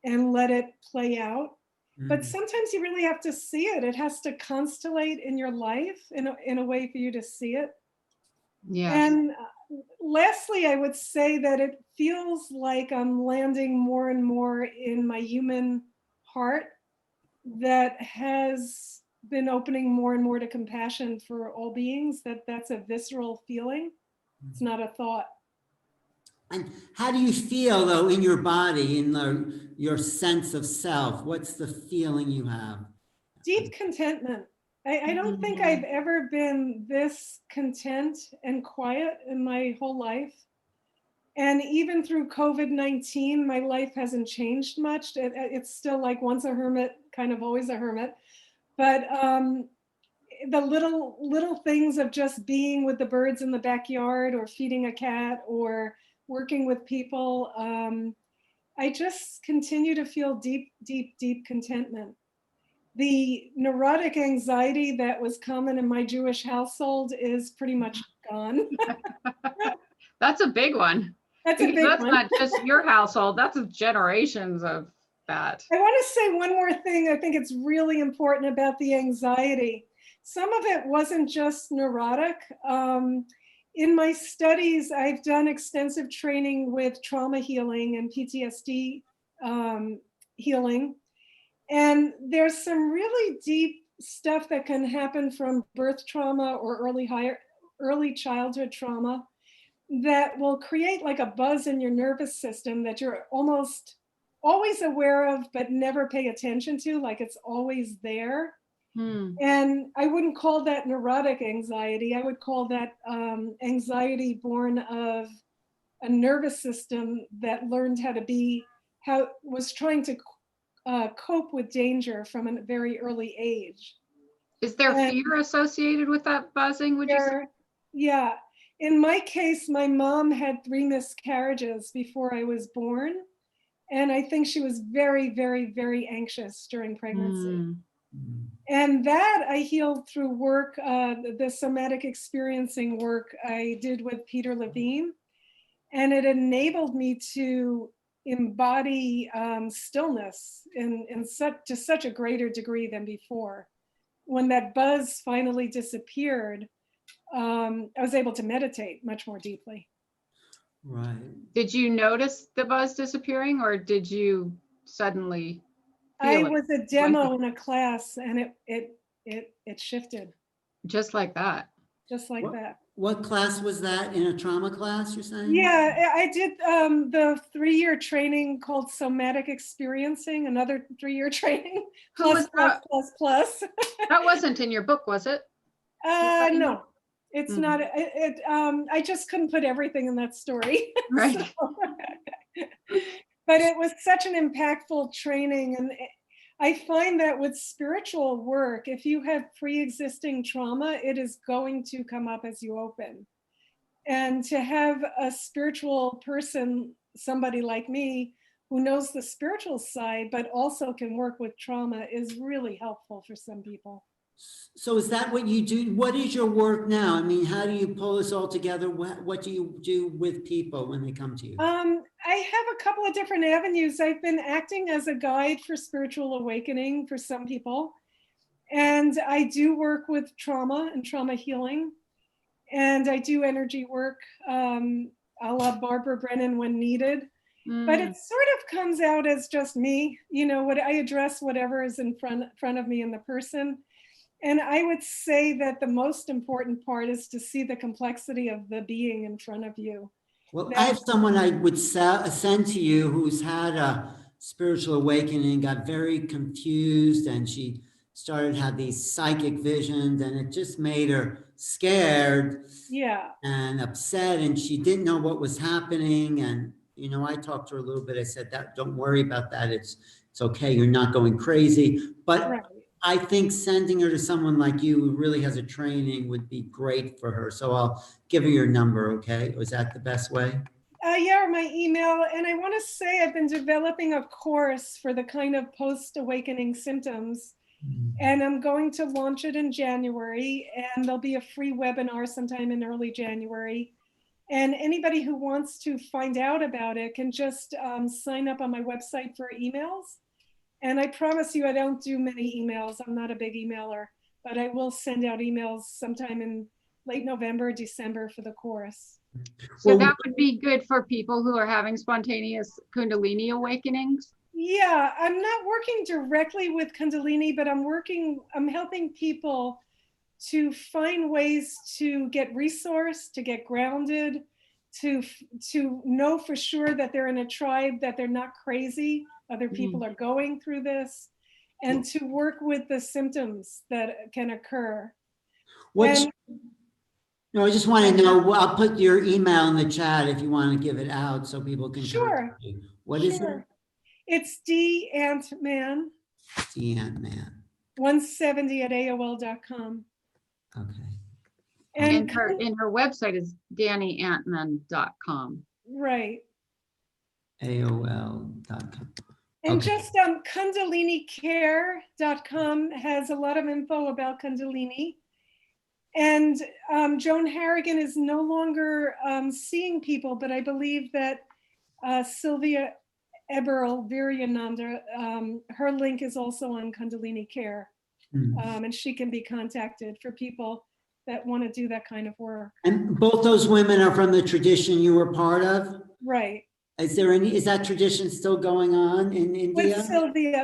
and let it play out. But sometimes you really have to see it. It has to constellate in your life in a way for you to see it. Yes. And lastly, I would say that it feels like I'm landing more and more in my human heart that has been opening more and more to compassion for all beings, that's a visceral feeling. It's not a thought. And how do you feel, though, in your body, in your sense of self? What's the feeling you have? Deep contentment. I don't think I've ever been this content and quiet in my whole life. And even through COVID-19, my life hasn't changed much. It's still like once a hermit, kind of always a hermit. But the little things of just being with the birds in the backyard or feeding a cat or working with people, I just continue to feel deep, deep, deep contentment. The neurotic anxiety that was common in my Jewish household is pretty much gone. That's a big one. That's a big That's one. not just your household, that's generations of that. I want to say one more thing. I think it's really important about the anxiety. Some of it wasn't just neurotic. In my studies, I've done extensive training with trauma healing and PTSD healing. And there's some really deep stuff that can happen from birth trauma or early childhood trauma that will create like a buzz in your nervous system that you're almost always aware of, but never pay attention to, like it's always there. And I wouldn't call that neurotic anxiety. I would call that anxiety born of a nervous system that learned was trying to cope with danger from a very early age. Is there fear associated with that buzzing, would you say? Yeah. In my case, my mom had 3 miscarriages before I was born. And I think she was very, very, very anxious during pregnancy. And that I healed through work, the somatic experiencing work I did with Peter Levine. And it enabled me to embody stillness to such a greater degree than before. When that buzz finally disappeared, I was able to meditate much more deeply. Right. Did you notice the buzz disappearing, or did you suddenly feel it? Was a demo in a class, and it shifted. Just like that. Just like that. What class was that? In a trauma class, you're saying? Yeah, I did the 3-year training called Somatic Experiencing, another 3-year training. Plus. That wasn't in your book, was it? No, it's not. I just couldn't put everything in that story. Right. But it was such an impactful training. And I find that with spiritual work, if you have pre-existing trauma, it is going to come up as you open. And to have a spiritual person, somebody like me, who knows the spiritual side, but also can work with trauma, is really helpful for some people. So is that what you do? What is your work now? I mean, how do you pull this all together? What do you do with people when they come to you? I have a couple of different avenues. I've been acting as a guide for spiritual awakening for some people. And I do work with trauma and trauma healing. And I do energy work, a la Barbara Brennan when needed. But it sort of comes out as just me, what I address, whatever is in front of me in the person. And I would say that the most important part is to see the complexity of the being in front of you. Well, I have someone I would send to you who's had a spiritual awakening, got very confused, and she started to have these psychic visions, and it just made her scared and upset, and she didn't know what was happening. And I talked to her a little bit. I said, don't worry about that. It's okay. You're not going crazy. But I think sending her to someone like you who really has a training would be great for her. So I'll give her your number, okay? Was that the best way? Yeah, my email. And I want to say I've been developing a course for the kind of post-awakening symptoms. And I'm going to launch it in January. And there'll be a free webinar sometime in early January. And anybody who wants to find out about it can just sign up on my website for emails. And I promise you, I don't do many emails. I'm not a big emailer, but I will send out emails sometime in late November, December for the course. So Well, that would be good for people who are having spontaneous Kundalini awakenings. Yeah, I'm not working directly with Kundalini, but I'm helping people to find ways to get resourced, to get grounded, to know for sure that they're in a tribe, that they're not crazy. Other people are going through this, and to work with the symptoms that can occur. what's, And no, I just want to know, I'll put your email in the chat if you want to give it out so people can Sure. contact you. What is it? sure, it's Antman The Antman. 170 at AOL.com. Okay. And her website is DaniAntman.com. Right. AOL.com. And Okay. just KundaliniCare.com has a lot of info about Kundalini. And Joan Harrigan is no longer seeing people, but I believe that Sylvia Eberl Viryananda, her link is also on Kundalini Care. And she can be contacted for people that want to do that kind of work. And both those women are from the tradition you were part of? Right. Is that tradition still going on in India?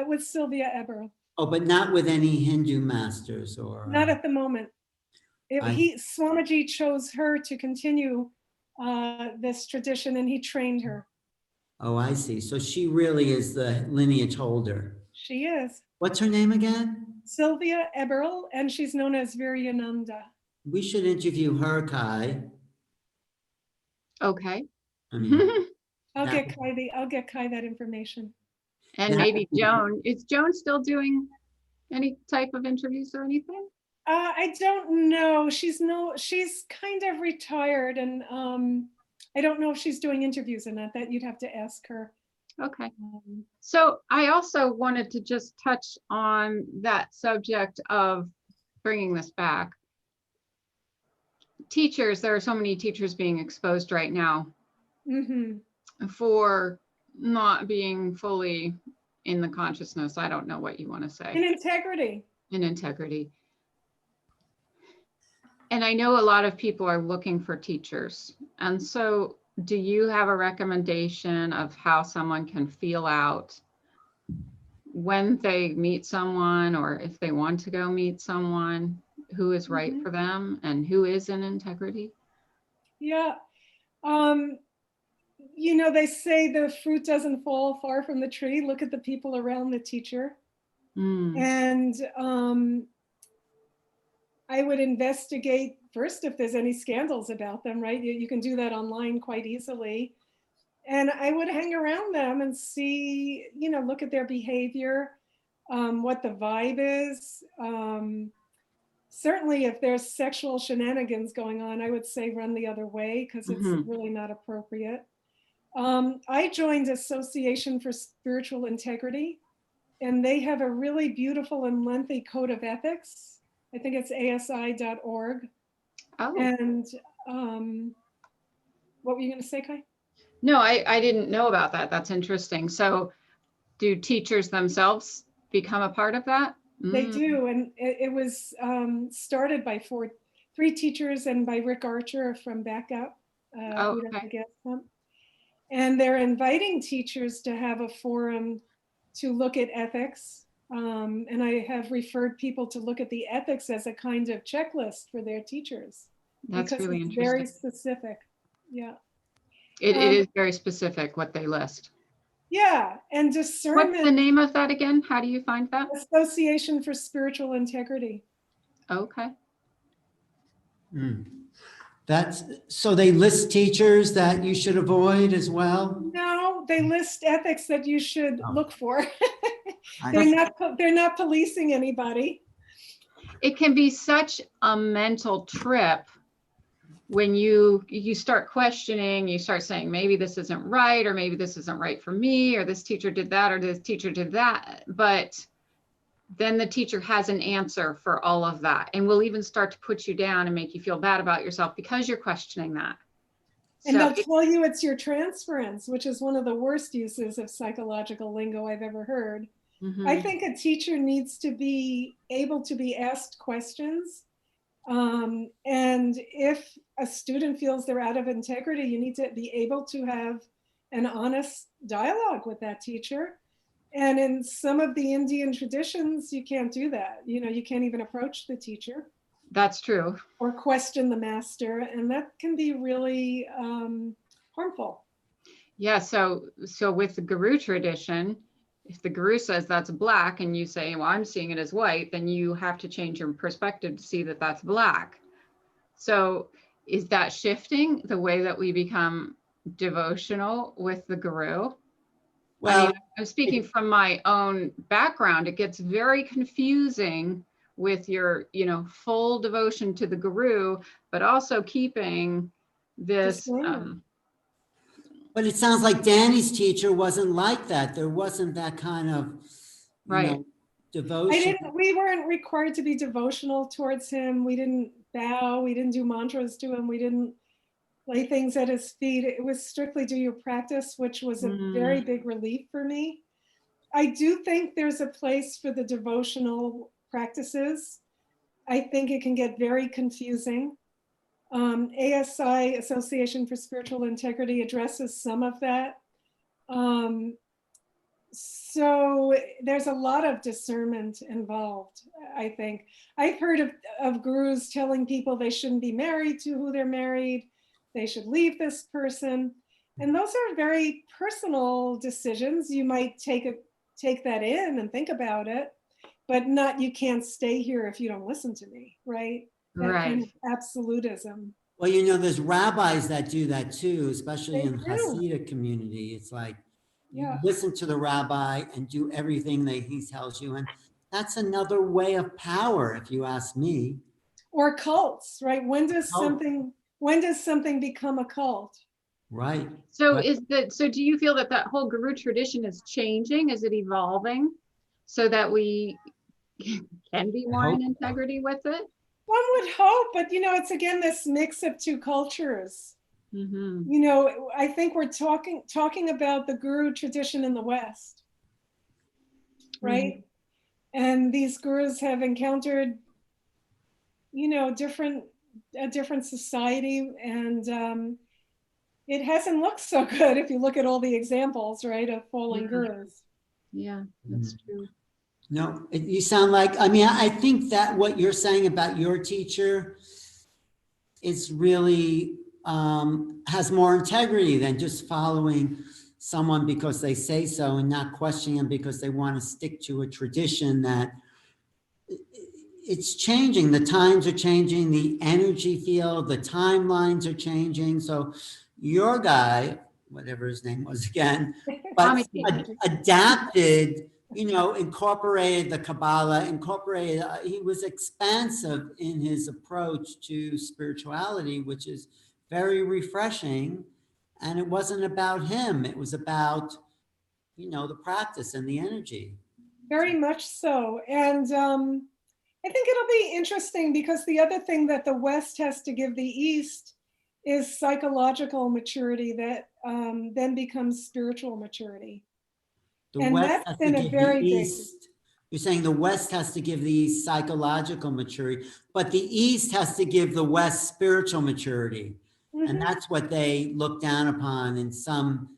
With Sylvia Eberl. Oh, but not with any Hindu masters or? Not at the moment. Swamiji chose her to continue this tradition, and he trained her. Oh, I see. So she really is the lineage holder. She is. What's her name again? Sylvia Eberl, and she's known as Viryananda. We should interview her, Kai. Okay. I mean, I'll get Kai that information. And maybe Joan. Is Joan still doing any type of interviews or anything? I don't know. She's kind of retired, and I don't know if she's doing interviews or not. That you'd have to ask her. Okay. So I also wanted to just touch on that subject of bringing this back. Teachers, there are so many teachers being exposed right now for not being fully in the consciousness. I don't know what you want to say. In integrity. In integrity. And I know a lot of people are looking for teachers. And so do you have a recommendation of how someone can feel out when they meet someone, or if they want to go meet someone, who is right for them and who is in integrity? Yeah. They say the fruit doesn't fall far from the tree. Look at the people around the teacher. And I would investigate first if there's any scandals about them, right? You can do that online quite easily. And I would hang around them and see, look at their behavior, what the vibe is. Certainly if there's sexual shenanigans going on, I would say run the other way, because it's really not appropriate. I joined Association for Spiritual Integrity, and they have a really beautiful and lengthy code of ethics. I think it's asi.org. Oh. And what were you going to say, Kai? No, I didn't know about that. That's interesting. So do teachers themselves become a part of that? They do. And it was started by three teachers and by Rick Archer from Backup. Okay. And they're inviting teachers to have a forum to look at ethics. And I have referred people to look at the ethics as a kind of checklist for their teachers. That's really interesting. Very specific. Yeah. It is very specific what they list. Yeah. And discernment. What's the name of that again? How do you find that? Association for Spiritual Integrity. Okay. So they list teachers that you should avoid as well? No, they list ethics that you should look for. They're not policing anybody. It can be such a mental trip when you start questioning, you start saying, maybe this isn't right, or maybe this isn't right for me, or this teacher did that, or this teacher did that. But then the teacher has an answer for all of that, and will even start to put you down and make you feel bad about yourself because you're questioning that. And they'll tell you it's your transference, which is one of the worst uses of psychological lingo I've ever heard. Mm-hmm. I think a teacher needs to be able to be asked questions. And if a student feels they're out of integrity, you need to be able to have an honest dialogue with that teacher. And in some of the Indian traditions, you can't do that. You know, you can't even approach the teacher. That's true. Or question the master, and that can be really harmful. Yeah, so with the guru tradition, if the guru says that's black and you say, well, I'm seeing it as white, then you have to change your perspective to see that that's black. So is that shifting the way that we become devotional with the guru? Well, I mean, I'm speaking from my own background. It gets very confusing with your, full devotion to the guru, but also keeping this. But it sounds like Dani's teacher wasn't like that. There wasn't that kind of, Right. Devotion. We weren't required to be devotional towards him. We didn't bow. We didn't do mantras to him. We didn't lay things at his feet. It was strictly do your practice, which was a very big relief for me. I do think there's a place for the devotional practices. I think it can get very confusing. ASI, Association for Spiritual Integrity, addresses some of that. So there's a lot of discernment involved, I think. I've heard of gurus telling people they shouldn't be married to who they're married, they should leave this person. And those are very personal decisions. You might take that in and think about it, but not, you can't stay here if you don't listen to me, right? That kind of absolutism. Well, there's rabbis that do that too, especially in Hasidic community. It's like, you listen to the rabbi and do everything that he tells you. And that's another way of power, if you ask me. Or cults, right? When does something become a cult? Right. So so do you feel that whole guru tradition is changing? Is it evolving so that we can be more in integrity with it? One would hope, but it's again this mix of two cultures. Mm-hmm. I think we're talking about the guru tradition in the West, right? Mm-hmm. And these gurus have encountered, a different society, and it hasn't looked so good if you look at all the examples, right, of fallen gurus. Yeah, that's true. No, you sound like, I think that what you're saying about your teacher is really has more integrity than just following someone because they say so and not questioning them because they want to stick to a tradition that it's changing. The times are changing, the energy field, the timelines are changing. So your guy, whatever his name was again, but adapted, incorporated the Kabbalah, he was expansive in his approach to spirituality, which is very refreshing. And it wasn't about him. It was about, the practice and the energy. Very much so. And I think it'll be interesting because the other thing that the West has to give the East is psychological maturity that then becomes spiritual maturity. That's been a very big. You're saying the West has to give the East psychological maturity, but the East has to give the West spiritual maturity. Mm-hmm. And that's what they look down upon in some,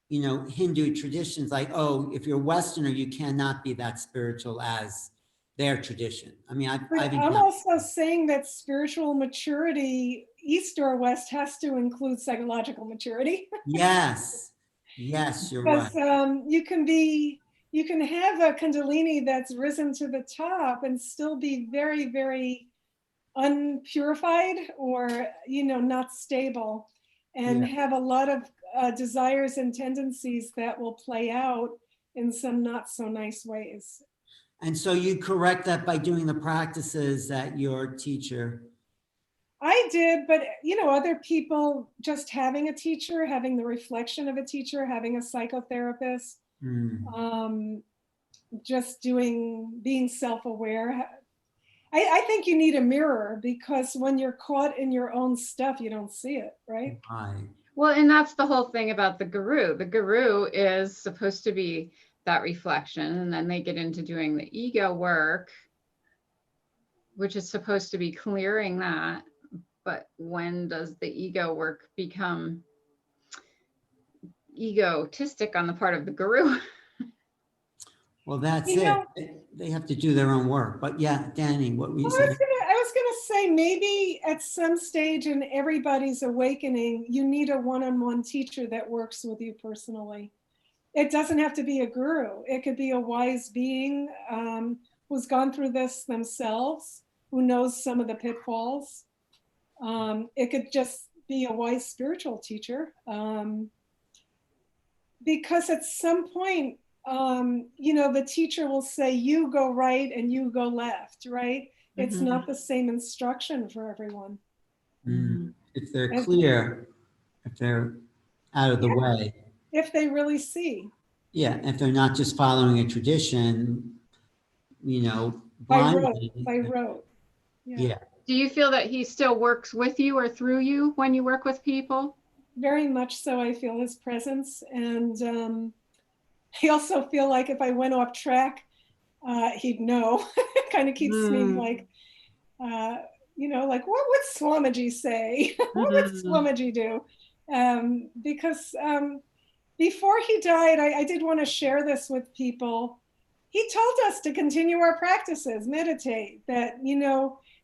Hindu traditions, like, oh, if you're Westerner, you cannot be that spiritual as their tradition. I'm also saying that spiritual maturity, East or West, has to include psychological maturity. Yes, you're right. Because you can have a Kundalini that's risen to the top and still be very, very unpurified or, not stable, and have a lot of desires and tendencies that will play out in some not so nice ways. And so you correct that by doing the practices that your teacher. I I did, but other people just having a teacher, having the reflection of a teacher, having a psychotherapist, just being self-aware. I think you need a mirror, because when you're caught in your own stuff, you don't see it, right? Right. Well, and that's the whole thing about the guru. The guru is supposed to be that reflection, and then they get into doing the ego work, which is supposed to be clearing that. But when does the ego work become egotistic on the part of the guru? Well, that's it. They have to do their own work. But yeah, Danny, what were you saying? I was gonna say, maybe at some stage in everybody's awakening, you need a one-on-one teacher that works with you personally. It doesn't have to be a guru. It could be a wise being who's gone through this themselves, who knows some of the pitfalls. It could just be a wise spiritual teacher. Because at some point, the teacher will say, you go right and you go left, right? It's not the same instruction for everyone. If they're clear, if they're out of the way. If they really see. Yeah, if they're not just following a tradition, blindly. By rote. Yeah. Do you feel that he still works with you or through you when you work with people? Very much so. I feel his presence. And I also feel like if I went off track, he'd know. It kind of keeps me like, like, what would Swamiji say? What would Swamiji do? Because before he died, I did want to share this with people. He told us to continue our practices, meditate, that,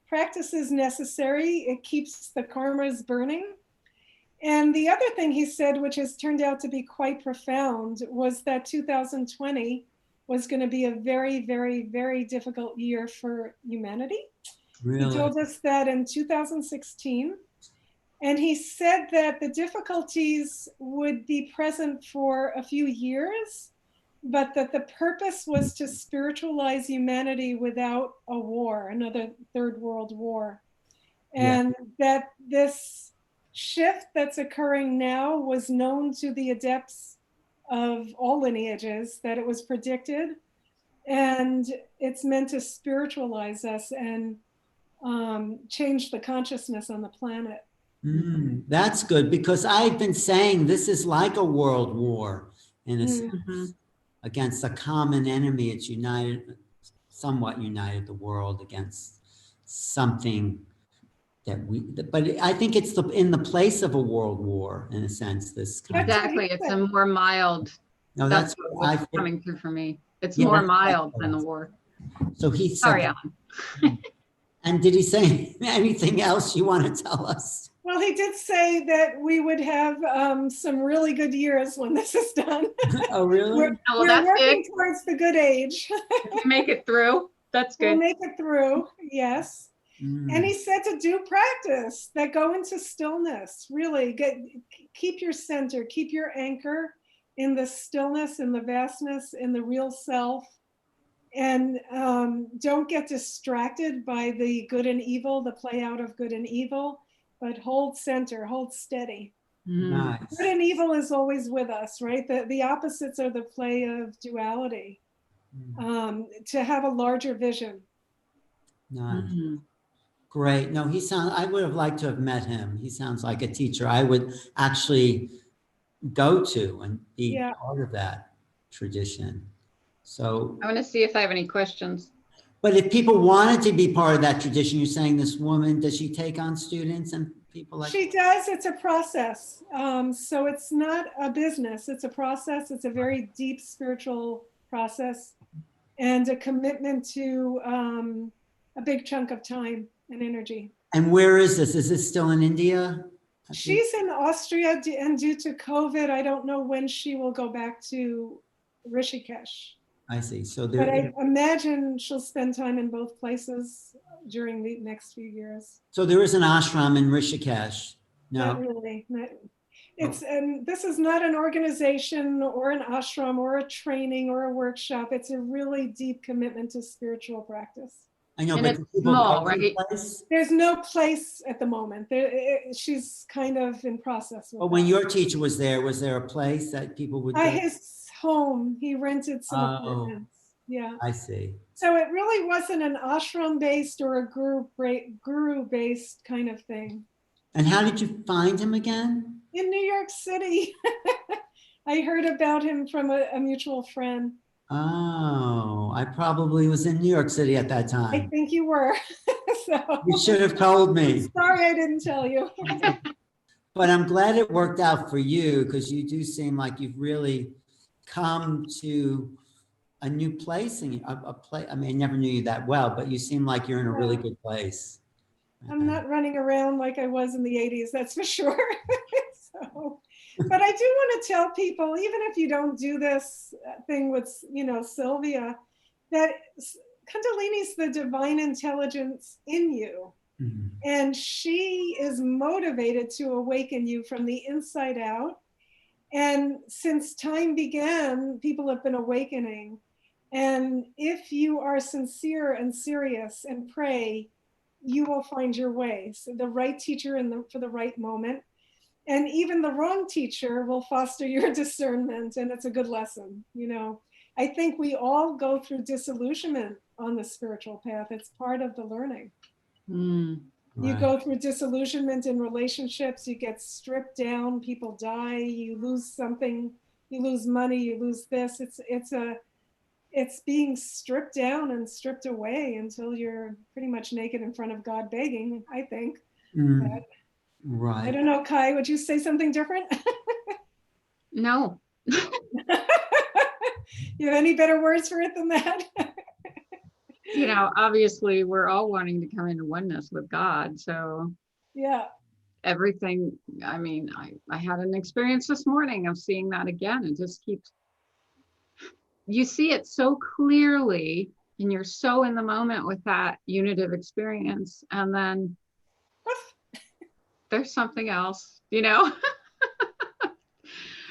practice is necessary. It keeps the karmas burning. And the other thing he said, which has turned out to be quite profound, was that 2020 was going to be a very, very, very difficult year for humanity. Really? He told us that in 2016. And he said that the difficulties would be present for a few years, but that the purpose was to spiritualize humanity without a war, another third world war. And that this shift that's occurring now was known to the adepts of all lineages, that it was predicted, and it's meant to spiritualize us and change the consciousness on the planet. That's good, because I've been saying this is like a world war in a sense, against a common enemy. It's somewhat united the world against something but I think it's in the place of a world war in a sense. This kind exactly, it's a more mild. No, that's what's coming through for me. It's more mild than the war. So he said. Sorry, Alan. And did he say anything else you want to tell us? Well, he did say that we would have some really good years when this is done. Oh, really? We're working towards the good age. If you make it through, that's good. We'll make it through, yes. And he said to do practice, that go into stillness, really keep your center, keep your anchor in the stillness, in the vastness, in the real self. And don't get distracted by the good and evil, the play out of good and evil, but hold center, hold steady. Nice. Good and evil is always with us, right? The opposites are the play of duality. To have a larger vision. Nice. Great. No, I would have liked to have met him. He sounds like a teacher I would actually go to and be part of that tradition. So I want to see if I have any questions. But if people wanted to be part of that tradition, you're saying this woman, does she take on students and people like She does. It's a process. So it's not a business. It's a process. It's a very deep spiritual process and a commitment to a big chunk of time and energy. And where is this? Is this still in India? She's in Austria, and due to COVID, I don't know when she will go back to Rishikesh. I see. So but I imagine she'll spend time in both places during the next few years. So there is an ashram in Rishikesh. No, not really. This is not an organization or an ashram or a training or a workshop. It's a really deep commitment to spiritual practice. I know, And but it's do people small, go to the right? place? There's no place at the moment. She's kind of in process with But when that. your teacher was there a place that people would go? His home, he rented some Oh, apartments. Yeah. I see. So it really wasn't an ashram-based or a guru-based kind of thing. And how did you find him again? In New York City. I heard about him from a mutual friend. Oh, I probably was in New York City at that I time. think you were. So You should have told me. sorry I didn't tell you. But I'm glad it worked out for you, because you do seem like you've really come to a new place, and a place. I mean, I never knew you that well, but you seem like you're in a really good place. I'm not running around like I was in the 80s, that's for sure. So, but I do want to tell people, even if you don't do this thing with, Sylvia, that Kundalini is the divine intelligence in you. Mhm. And she is motivated to awaken you from the inside out. And since time began, people have been awakening. And if you are sincere and serious and pray, you will find your way. So the right teacher for the right moment. And even the wrong teacher will foster your discernment. And it's a good lesson. I think we all go through disillusionment on the spiritual path. It's part of the learning. You go through disillusionment in relationships, you get stripped down, people die, you lose something, you lose money, you lose this. It's being stripped down and stripped away until you're pretty much naked in front of God begging, I think. But, Right. I don't know, Kai, would you say something different? No. You have any better words for it than that? Obviously we're all wanting to come into oneness with God. So Yeah. everything, I mean, I had an experience this morning of seeing that again. It just keeps, you see it so clearly and you're so in the moment with that unitive experience. And then there's something else,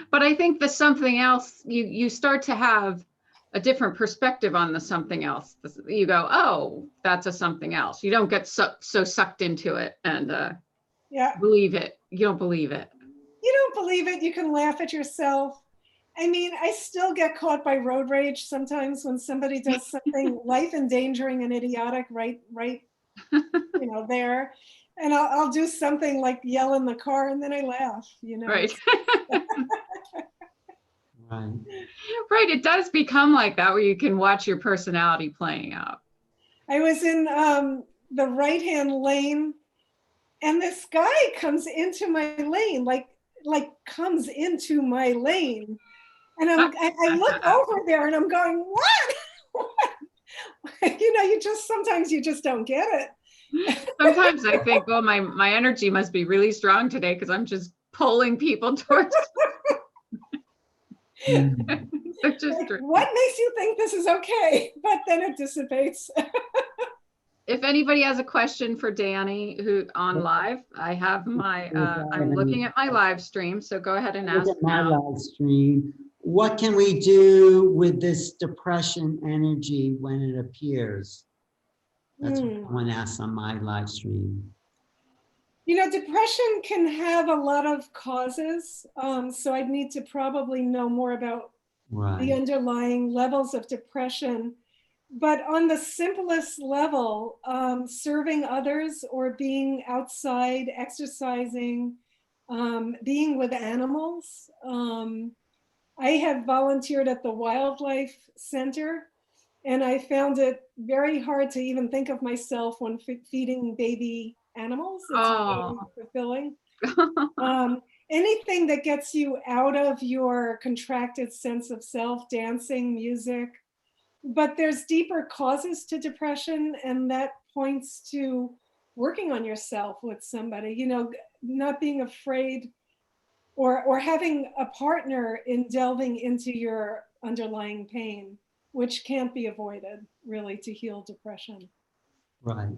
But I think the something else, you start to have a different perspective on the something else. You go, oh, that's a something else. You don't get so sucked into it and believe it. You don't believe it. You don't believe it. You can laugh at yourself. I mean, I still get caught by road rage sometimes when somebody does something life endangering and idiotic right there. And I'll do something like yell in the car and then I laugh, Right. Right. Right. It does become like that, where you can watch your personality playing out. I was in the right-hand lane and this guy comes into my lane, like comes into my lane. And I look over there and I'm going, what? Sometimes you just don't get it. Sometimes I think, oh, my energy must be really strong today because I'm just pulling people towards. What makes you think this is okay? But then it dissipates. If anybody has a question for Dani, who on live, I have I'm looking at my live stream, so go ahead and ask my now. live stream. What can we do with this depression energy when it appears? That's what someone asked on my live stream. Depression can have a lot of causes. So I'd need to probably know more about the underlying levels of depression. But on the simplest level, serving others or being outside, exercising, being with animals. I have volunteered at the Wildlife Center, and I found it very hard to even think of myself when feeding baby animals. It's very fulfilling. Anything that gets you out of your contracted sense of self, dancing, music. But there's deeper causes to depression, and that points to working on yourself with somebody, not being afraid or having a partner in delving into your underlying pain, which can't be avoided really to heal depression. Right.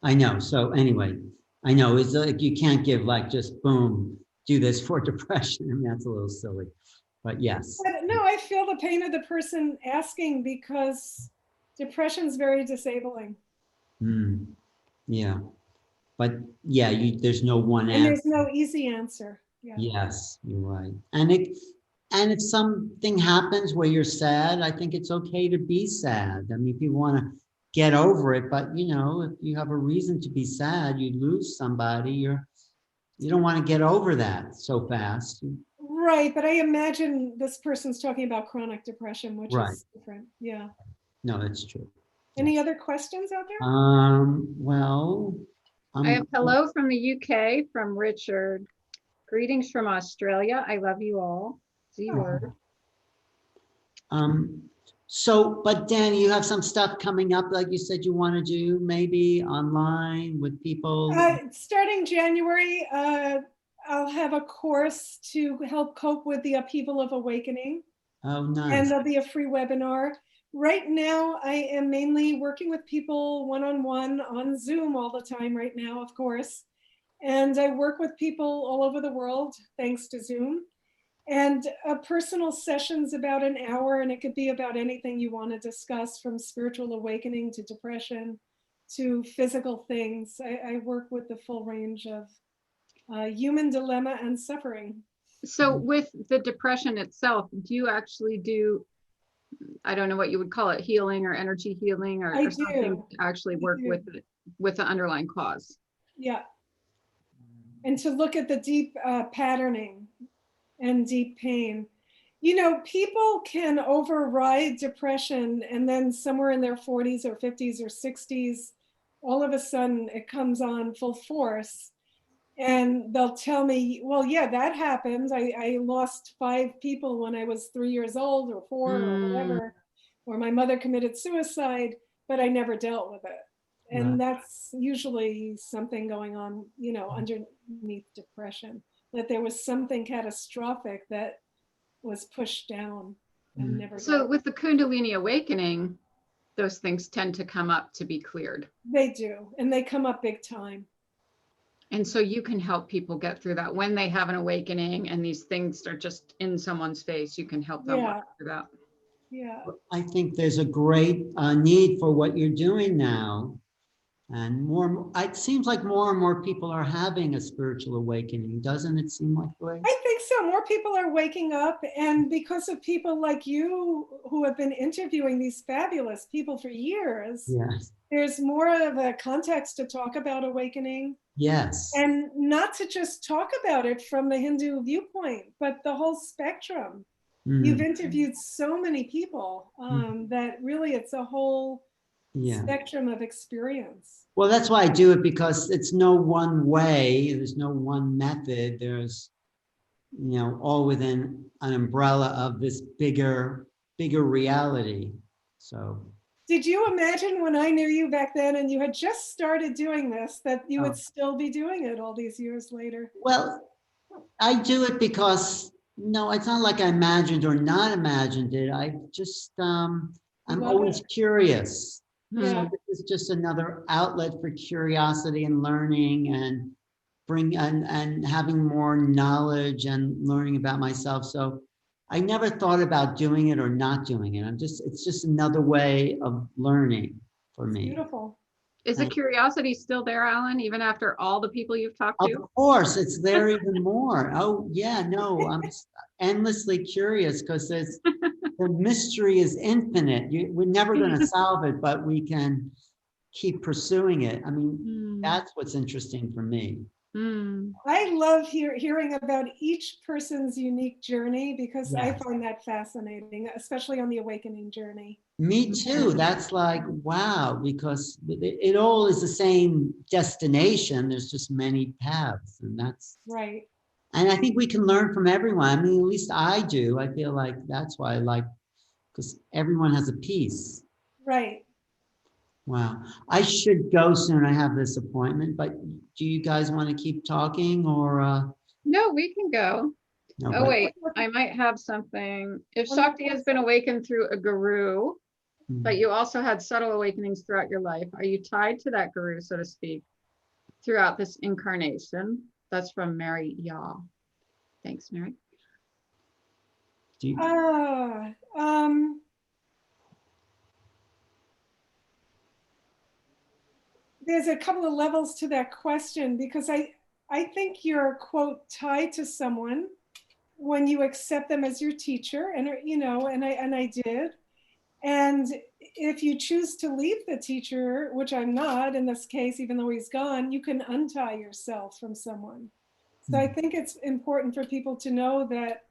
I know. So anyway, I know it's like you can't give like just boom, do this for depression. I mean, that's a little silly, but yes. But no, I feel the pain of the person asking because depression is very disabling. Mm, yeah. But yeah, there's no one And answer. there's no easy answer. Yeah. Yes, you're right. And if something happens where you're sad, I think it's okay to be sad. I mean, if you want to get over it, but you know, if you have a reason to be sad, you lose somebody, you don't want to get over that so fast. Right, but I imagine this person's talking about chronic depression, which Right. is different. Yeah. No, that's true. Any other questions out there? Well, I have hello from the UK from Richard. Greetings from Australia. I love you all. Z word. So, but Dani, you have some stuff coming up, like you said you want to do, maybe online with people. Starting January, I'll have a course to help cope with the upheaval of awakening. Oh, nice. And there'll be a free webinar. Right now, I am mainly working with people one-on-one on Zoom all the time right now, of course. And I work with people all over the world, thanks to Zoom. And personal sessions about an hour, and it could be about anything you want to discuss, from spiritual awakening to depression to physical things. I work with the full range of human dilemma and suffering. So with the depression itself, do you actually do, I don't know what you would call it, healing or energy healing or something to actually work with it, with the underlying cause? Yeah. And to look at the deep patterning and deep pain. You know, people can override depression, and then somewhere in their 40s or 50s or 60s, all of a sudden it comes on full force. And they'll tell me, well, yeah, that happened. I lost 5 people when I was 3 years old or 4 or whatever, or my mother committed suicide, but I never dealt with it. And that's usually something going on, you know, underneath depression, that there was something catastrophic that was pushed down and never. So with the Kundalini awakening, those things tend to come up to be cleared. They do, and they come up big time. And so you can help people get through that when they have an awakening and these things are just in someone's face. You can help them work through that. Yeah. I think there's a great need for what you're doing now. And it seems like more and more people are having a spiritual awakening. Doesn't it seem like the way? I think so. More people are waking up. And because of people like you who have been interviewing these fabulous people for years, yes, there's more of a context to talk about awakening. Yes. And not to just talk about it from the Hindu viewpoint, but the whole spectrum. You've interviewed so many people that really it's a whole spectrum of experience. Well, that's why I do it, because it's no one way. There's no one method. There's, you know, all within an umbrella of this bigger reality. So. Did you imagine when I knew you back then and you had just started doing this, that you would still be doing it all these years later? Well, I do it because, no, it's not like I imagined or not imagined it. I just, I'm always curious. Yeah. So this is just another outlet for curiosity and learning and and having more knowledge and learning about myself. So I never thought about doing it or not doing it. It's just another way of learning for me. Beautiful. Is the curiosity still there, Alan, even after all the people you've talked to? Of course, it's there even more. Oh yeah, no, I'm endlessly curious, because the mystery is infinite. We're never going to solve it, but we can keep pursuing it. I mean, that's what's interesting for me. I love hearing about each person's unique journey, because I find that fascinating, especially on the awakening journey. Me too. That's like, wow, because it all is the same destination. There's just many paths, and that's right. And I think we can learn from everyone. I mean, at least I do. I feel like that's why I like, because everyone has a piece. Right. Wow. I should go soon. I have this appointment, but do you guys want to keep talking, or? No, we can go. No, wait, I might have something. If Shakti has been awakened through a guru, but you also had subtle awakenings throughout your life, are you tied to that guru, so to speak, throughout this incarnation? That's from Mary Yaw. Thanks, Mary. there's a couple of levels to that question, because I think you're, quote, tied to someone when you accept them as your teacher, and I did. And if you choose to leave the teacher, which I'm not in this case, even though he's gone, you can untie yourself from someone. So I think it's important for people to know that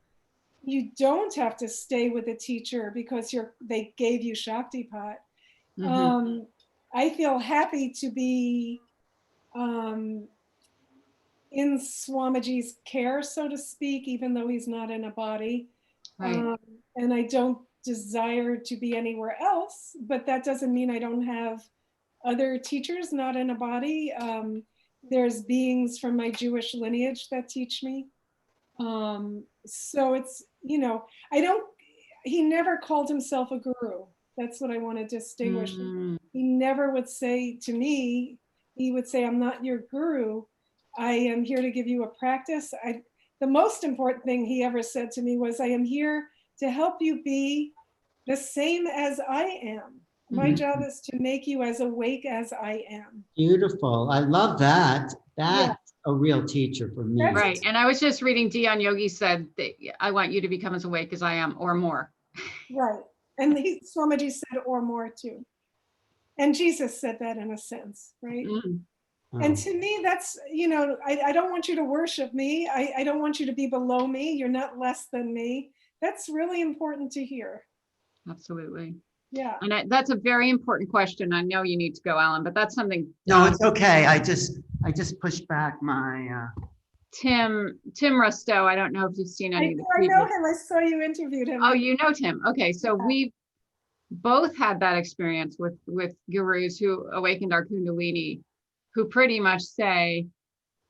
you don't have to stay with a teacher because they gave you Shaktipat. Mhm. I feel happy to be in Swamiji's care, so to speak, even though he's not in a body. Right. And I don't desire to be anywhere else, but that doesn't mean I don't have other teachers not in a body. There's beings from my Jewish lineage that teach me. So it's, he never called himself a guru. That's what I want to distinguish. He never would say to me, he would say, I'm not your guru. I am here to give you a practice. The most important thing he ever said to me was, I am here to help you be the same as I am. My job is to make you as awake as I am. Beautiful. I love that. That's a real teacher for me. Right. And I was just reading Dion Yogi said that I want you to become as awake as I am, or more. Right. And Swamiji said, or more too. And Jesus said that in a sense, right? And to me, that's, I don't want you to worship me. I don't want you to be below me. You're not less than me. That's really important to hear. Absolutely. Yeah. And that's a very important question. I know you need to go, Alan, but that's something. No, it's okay. I just pushed back my. Tim Rustow. I don't know if you've seen any of the previous. I know him. I saw you interviewed him. Oh, you know Tim. Okay, so we both had that experience with gurus who awakened our Kundalini, who pretty much say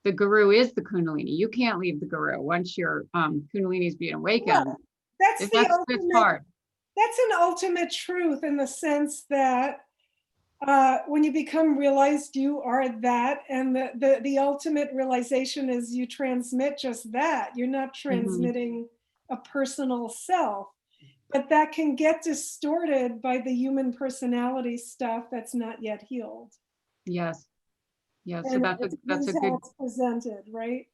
the guru is the Kundalini. You can't leave the guru once your Kundalini is being awakened. Well, that's hard. That's an ultimate truth in the sense that when you become realized, you are that, and the ultimate realization is you transmit just that. You're not transmitting a personal self, but that can get distorted by the human personality stuff that's not yet healed. Yes. So that's a good. It's presented, right?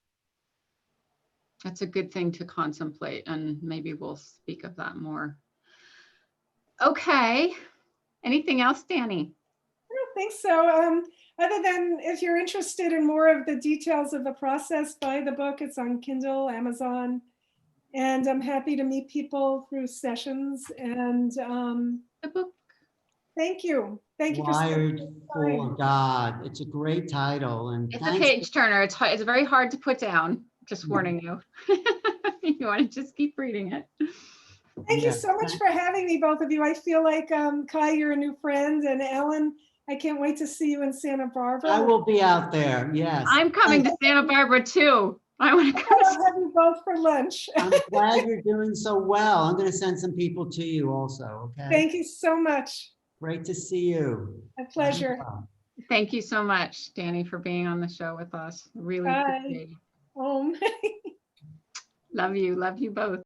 That's a good thing to contemplate, and maybe we'll speak of that more. Okay. Anything else, Dani? I don't think so. Other than if you're interested in more of the details of the process, buy the book. It's on Kindle, Amazon, and I'm happy to meet people through sessions. And The book. Thank you. Thank you Wired for God. It's a great title, and it's a page turner. It's very hard to put down. Just warning you. You want to just keep reading it. Thank you so much for having me, both of you. I feel like Kai, you're a new friend, and Ellen, I can't wait to see you in Santa Barbara. I will be out there. Yes, I'm coming to Santa Barbara too. I want to come. I'll have you both for lunch. I'm glad you're doing so well. I'm going to send some people to you also. Okay. Thank you so much. Great to see you. A pleasure. Thank you so much, Dani, for being on the show with us. Really appreciate it. Bye. Love you both.